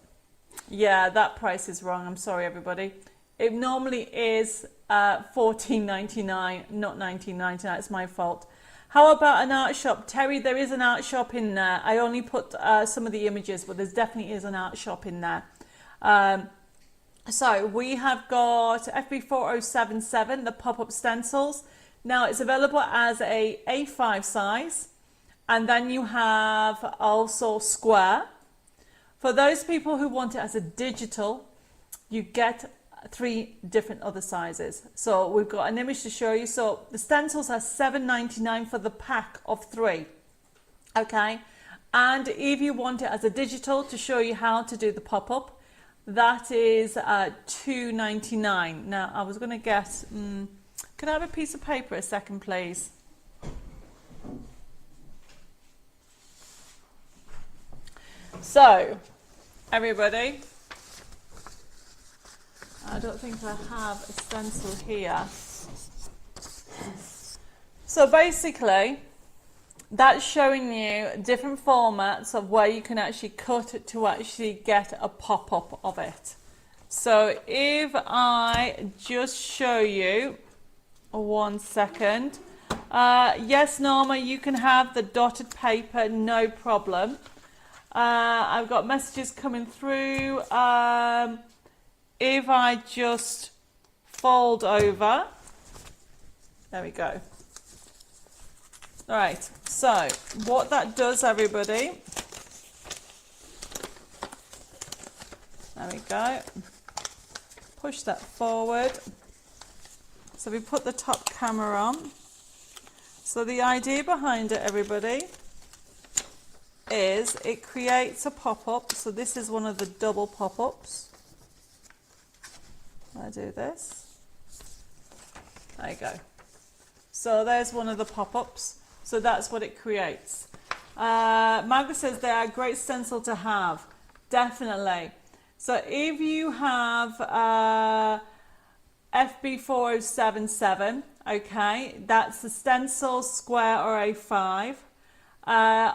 Yeah, that price is wrong. I'm sorry, everybody. It normally is $14.99, not $19.99. It's my fault. How about an art shop? Terry, there is an art shop in there. I only put some of the images, but there definitely is an art shop in there. So we have got FB4077, the pop-up stencils. Now it's available as a A5 size. And then you have also square. For those people who want it as a digital, you get 3 different other sizes. So we've got an image to show you. So the stencils are $7.99 for the pack of 3. Okay. And if you want it as a digital to show you how to do the pop-up, that is $2.99. Now I was going to guess, can I have a piece of paper a second, please? So, everybody, I don't think I have a stencil here. So basically, that's showing you different formats of where you can actually cut to actually get a pop-up of it. So if I just show you, 1 second. Yes, Norma, you can have the dotted paper, no problem. I've got messages coming through. If I just fold over, there we go. All right, so what that does, everybody, there we go, push that forward. So we put the top camera on. So the idea behind it, everybody, is it creates a pop-up. So this is one of the double pop-ups. I do this. There you go. So there's one of the pop-ups. So that's what it creates. Margaret says they are a great stencil to have. Definitely. So if you have FB4077, okay, that's the stencil, square or A5,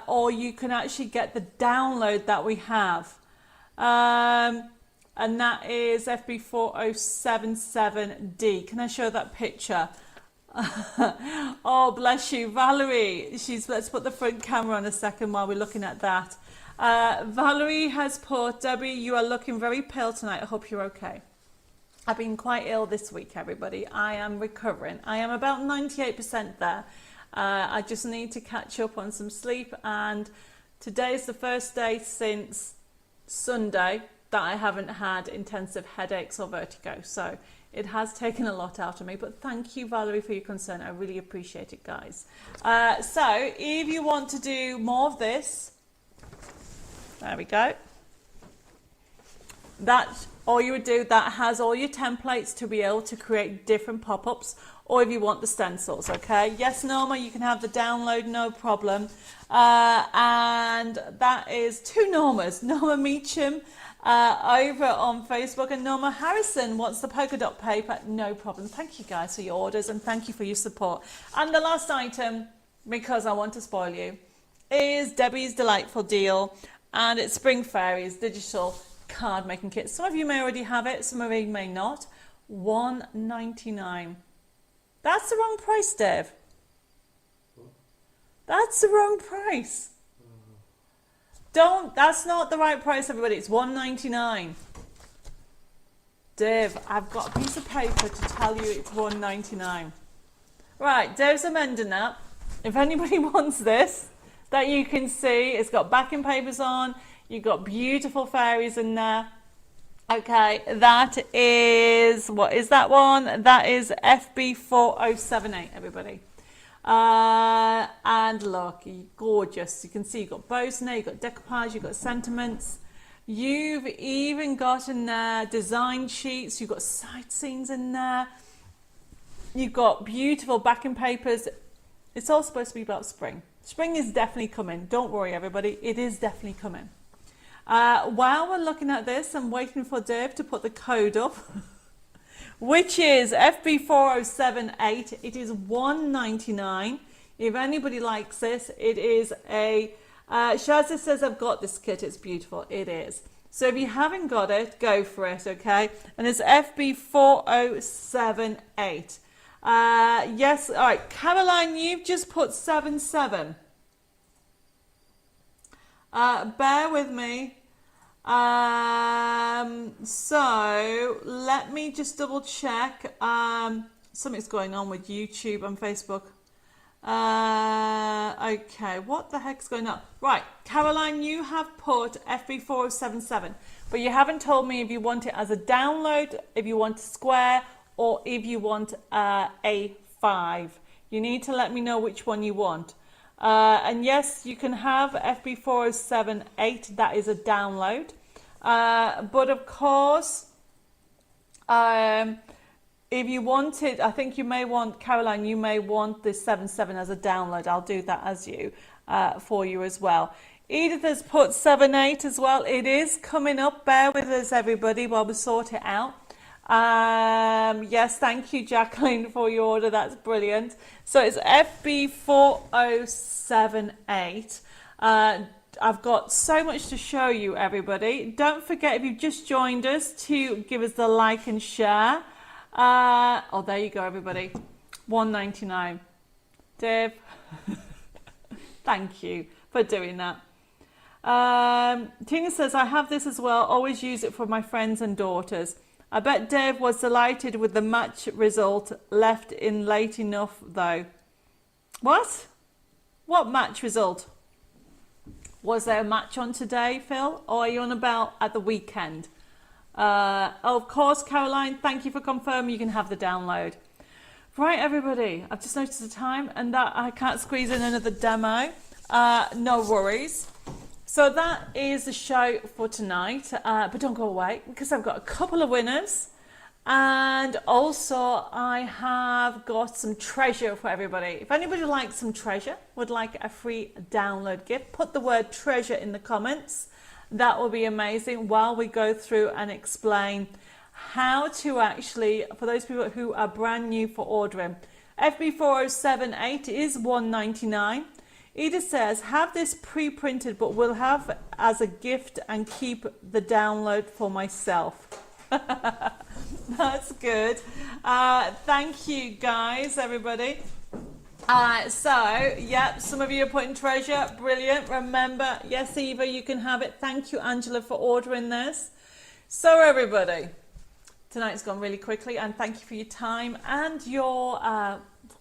or you can actually get the download that we have, and that is FB4077D. Can I show that picture? Oh, bless you, Valerie. Let's put the front camera on a second while we're looking at that. Valerie has put, Debbie, you are looking very pale tonight. I hope you're okay. I've been quite ill this week, everybody. I am recovering. I am about 98% there. I just need to catch up on some sleep, and today is the first day since Sunday that I haven't had intensive headaches or vertigo. So it has taken a lot out of me, but thank you, Valerie, for your concern. I really appreciate it, guys. So if you want to do more of this, there we go. That's all you would do. That has all your templates to be able to create different pop-ups, or if you want the stencils, okay? Yes, Norma, you can have the download, no problem. And that is two Normas, Norma Meacham over on Facebook, and Norma Harrison wants the polka dot paper, no problem. Thank you guys for your orders, and thank you for your support. And the last item, because I want to spoil you, is Debbie's delightful deal, and it's Spring Fairies digital card making kit. Some of you may already have it, some of you may not. $1.99. That's the wrong price, Dev. That's the wrong price. That's not the right price, everybody. It's $1.99. Dev, I've got a piece of paper to tell you it's $1.99. Right, Dev's amending that. If anybody wants this, that you can see, it's got backing papers on. You've got beautiful fairies in there. Okay, that is, what is that one? That is FB4078, everybody. And look, gorgeous. You can see you've got bows in there, you've got decoupage, you've got sentiments. You've even got in there design sheets, you've got side scenes in there. You've got beautiful backing papers. It's all supposed to be about spring. Spring is definitely coming. Don't worry, everybody. It is definitely coming. While we're looking at this, I'm waiting for Dave to put the code up, which is FB4078. It is $1.99. If anybody likes this, it is a... Shazza says, I've got this kit. It's beautiful. It is. So if you haven't got it, go for it, okay? And it's FB4078. Yes, all right. Caroline, you've just put 77. Bear with me. So let me just double check. Something's going on with YouTube and Facebook. Okay, what the heck's going on? Right, Caroline, you have put FB4077, but you haven't told me if you want it as a download, if you want a square, or if you want A5. You need to let me know which one you want. And yes, you can have FB4078, that is a download. But of course, if you want it, I think you may want, Caroline, you may want the 77 as a download. I'll do that as you, for you as well. Edith has put 78 as well. It is coming up. Bear with us, everybody, while we sort it out. Yes, thank you, Jacqueline, for your order. That's brilliant. So it's FB4078. I've got so much to show you, everybody. Don't forget, if you've just joined us, to give us the like and share. Oh, there you go, everybody. $1.99. Dave, thank you for doing that. Tina says, I have this as well. Always use it for my friends and daughters. I bet Dave was delighted with the match result, left in late enough though. What? What match result? Was there a match on today, Phil? Or are you on about at the weekend? Of course, Caroline, thank you for confirming you can have the download. Right, everybody, I've just noticed the time and that I can't squeeze in another demo. No worries. So that is the show for tonight, but don't go away because I've got a couple of winners And also I have got some treasure for everybody. If anybody likes some treasure, would like a free download gift, put the word treasure in the comments. That will be amazing while we go through and explain how to actually, for those people who are brand new for ordering, FB4078 is $1.99. Edith says, have this pre-printed but will have as a gift and keep the download for myself. That's good. Thank you guys, everybody. Yep, some of you are putting treasure. Brilliant. Remember, yes, Eva, you can have it. Thank you, Angela, for ordering this. So, everybody, tonight's gone really quickly, and thank you for your time and your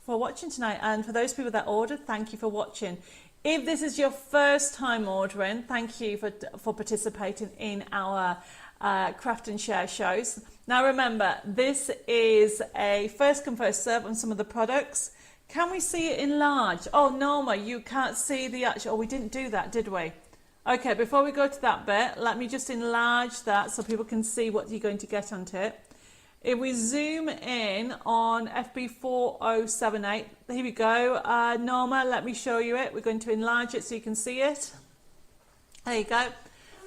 for watching tonight. And for those people that ordered, thank you for watching. If this is your first time ordering, thank you for participating in our craft and share shows. Now remember, this is a first come first serve on some of the products. Can we see it enlarged? Oh, Norma, you can't see the actual. Oh, we didn't do that, did we? Okay, before we go to that bit, let me just enlarge that so people can see what you're going to get onto it. If we zoom in on FB4078, here we go. Norma, let me show you it. We're going to enlarge it so you can see it. There you go.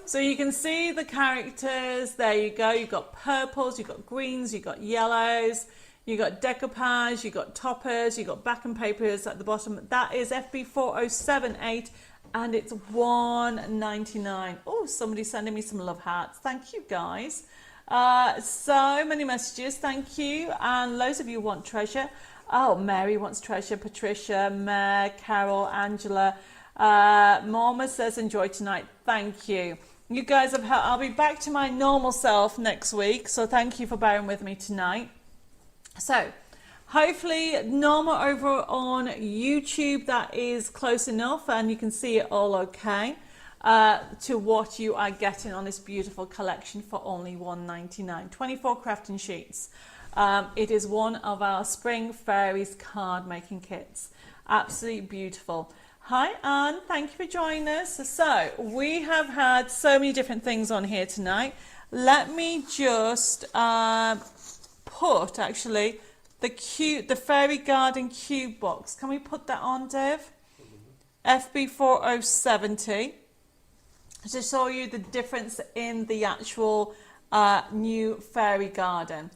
So you can see the characters. There you go. You've got purples, you've got greens, you've got yellows, you've got decoupage, you've got toppers, you've got back and papers at the bottom. That is FB4078 and it's $1.99. Oh, somebody's sending me some love hearts. Thank you, guys. So many messages. Thank you. And loads of you want treasure. Oh, Mary wants treasure. Patricia, Mare, Carol, Angela. Norma says enjoy tonight. Thank you. You guys have helped. I'll be back to my normal self next week. So thank you for bearing with me tonight. So hopefully Norma over on YouTube, that is close enough and you can see it all okay. To what you are getting on this beautiful collection for only $1.99. 24 crafting sheets. It is one of our Spring Fairies card making kits. Absolutely beautiful. Hi Anne, thank you for joining us. So we have had so many different things on here tonight. Let me just put actually the Fairy Garden cube box. Can we put that on, Dev? FB4070. To show you the difference in the actual new Fairy Garden.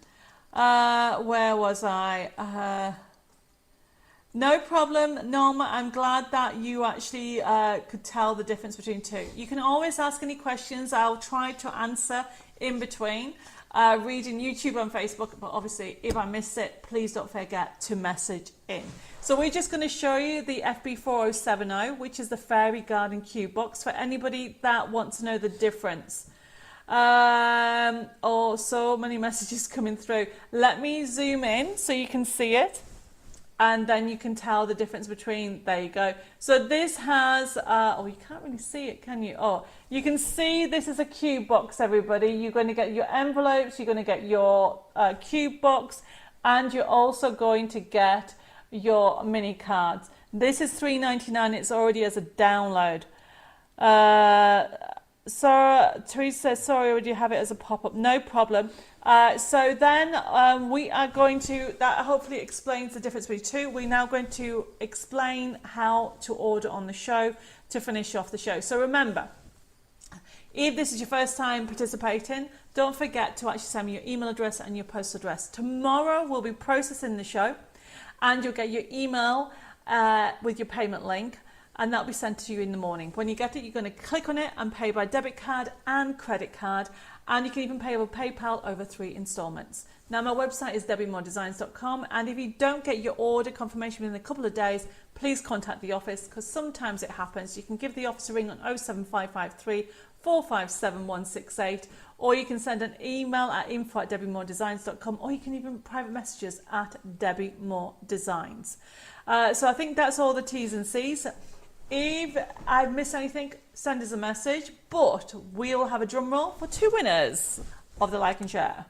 Where was I? No problem, Norma. I'm glad that you actually could tell the difference between two. You can always ask any questions. I'll try to answer in between reading YouTube and Facebook. But obviously, if I miss it, please don't forget to message in. So we're just going to show you the FB4070, which is the Fairy Garden cube box for anybody that wants to know the difference. Oh, so many messages coming through. Let me zoom in so you can see it. And then you can tell the difference between, there you go. So this has, oh, you can't really see it, can you? Oh, you can see this is a cube box, everybody. You're going to get your envelopes, you're going to get your cube box, and you're also going to get your mini cards. This is $3.99. It's already as a download. So Teresa says, sorry, would you have it as a pop-up? No problem. So then we are going to, that hopefully explains the difference between two. We're now going to explain how to order on the show to finish off the show. So remember, if this is your first time participating, don't forget to actually send me your email address and your postal address. Tomorrow we'll be processing the show and you'll get your email with your payment link. And that'll be sent to you in the morning. When you get it, you're going to click on it and pay by debit card and credit card. And you can even pay over PayPal over 3 installments. Now, my website is debbiemoredesigns.com. And if you don't get your order confirmation within a couple of days, please contact the office because sometimes it happens. You can give the office a ring on 07553 457 168, or you can send an email at info@debbiemoredesigns.com, or you can even private messages at Debbie More Designs. So I think that's all the T's and C's. If I've missed anything, send us a message, but we'll have a drum roll for 2 winners of the like and share.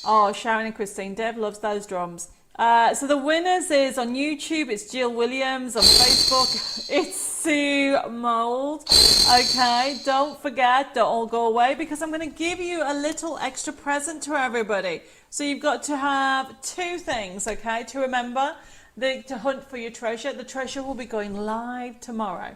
Oh, Sharon and Christine, Deb loves those drums. So the winners is on YouTube, it's Jill Williams. On Facebook, it's Sue Mould. Okay, don't forget, don't all go away, because I'm going to give you a little extra present to everybody. So you've got to have two things, okay, to remember. To hunt for your treasure. The treasure will be going live tomorrow.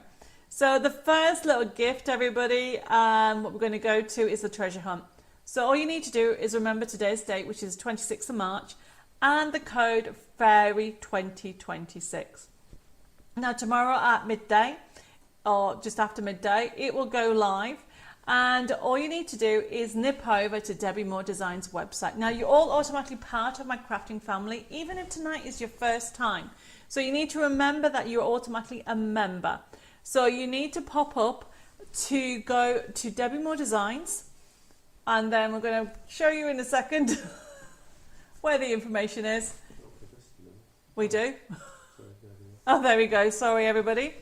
So the first little gift, everybody, what we're going to go to is the treasure hunt. So all you need to do is remember today's date, which is 26th of March, and the code FAIRY2026. Now tomorrow at midday, or just after midday, it will go live. And all you need to do is nip over to Debbie Moore Designs website. Now you're all automatically part of my crafting family, even if tonight is your first time. So you need to remember that you're automatically a member. So you need to pop up to go to Debbie Moore Designs, and then we're going to show you in a second where the information is. We do? Oh, there we go. Sorry, everybody.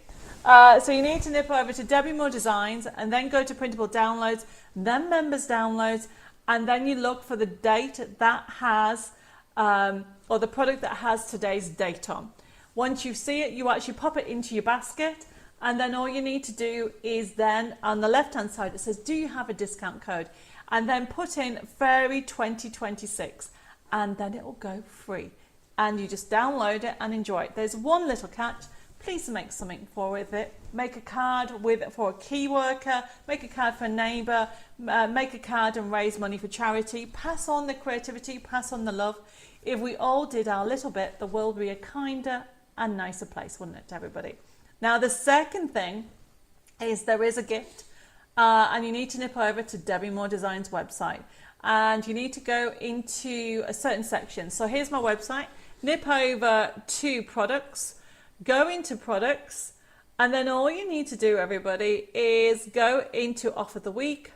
So you need to nip over to Debbie Moore Designs and then go to printable downloads, then members downloads, and then you look for the date that has, or the product that has today's date on. Once you see it, you actually pop it into your basket, and then all you need to do is then on the left hand side it says, do you have a discount code? And then put in Fairy2026, and then it will go free. And you just download it and enjoy it. There's one little catch. Please make something for it. Make a card for a key worker, make a card for a neighbour, make a card and raise money for charity. Pass on the creativity, pass on the love. If we all did our little bit, the world would be a kinder and nicer place, wouldn't it, everybody? Now, the second thing is there is a gift, and you need to nip over to Debbie Moore Designs website, and you need to go into a certain section. So here's my website. Nip over to products. Go into products, and then all you need to do, everybody, is go into offer the week,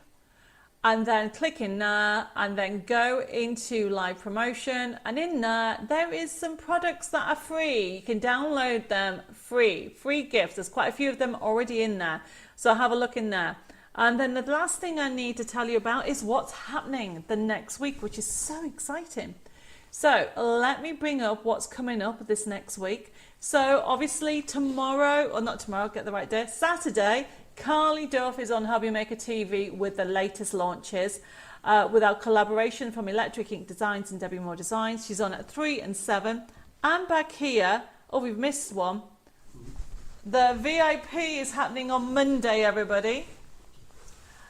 and then click in there, and then go into live promotion, and in there is some products that are free. You can download them free gifts. There's quite a few of them already in there, so have a look in there. And then the last thing I need to tell you about is what's happening the next week, which is so exciting. So let me bring up what's coming up this next week. So obviously tomorrow, or not tomorrow, get the right day, Saturday, Carly Duff is on Hobby Maker TV with the latest launches, with our collaboration from Electric Ink Designs and Debbie Moore Designs. She's on at 3 and 7. And back here, oh, we've missed one. The VIP is happening on Monday, everybody.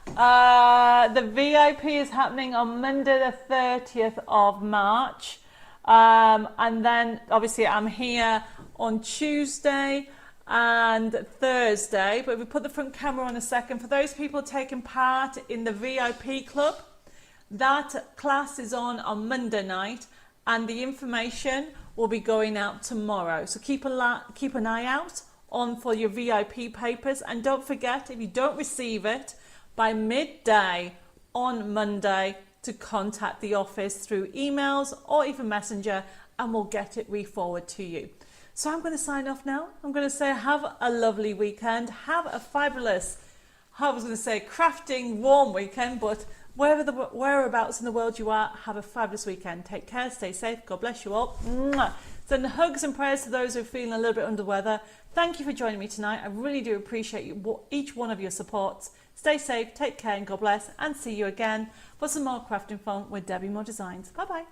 The VIP is happening on Monday the 30th of March. And then obviously I'm here on Tuesday and Thursday, but we put the front camera on a second. For those people taking part in the VIP club, that class is on Monday night, and the information will be going out tomorrow. So keep an eye out for your VIP papers, and don't forget, if you don't receive it by midday on Monday, to contact the office through emails or even Messenger, and we'll get it re-forwarded to you. So I'm going to sign off now. I'm going to say have a lovely weekend. Have a fabulous, I was going to say crafting warm weekend, but whereabouts in the world you are, have a fabulous weekend. Take care, stay safe. God bless you all. Mwah. Send hugs and prayers to those who are feeling a little bit under the weather. Thank you for joining me tonight. I really do appreciate each one of your supports. Stay safe, take care, and God bless, and see you again for some more crafting fun with Debbie Moore Designs. Bye bye.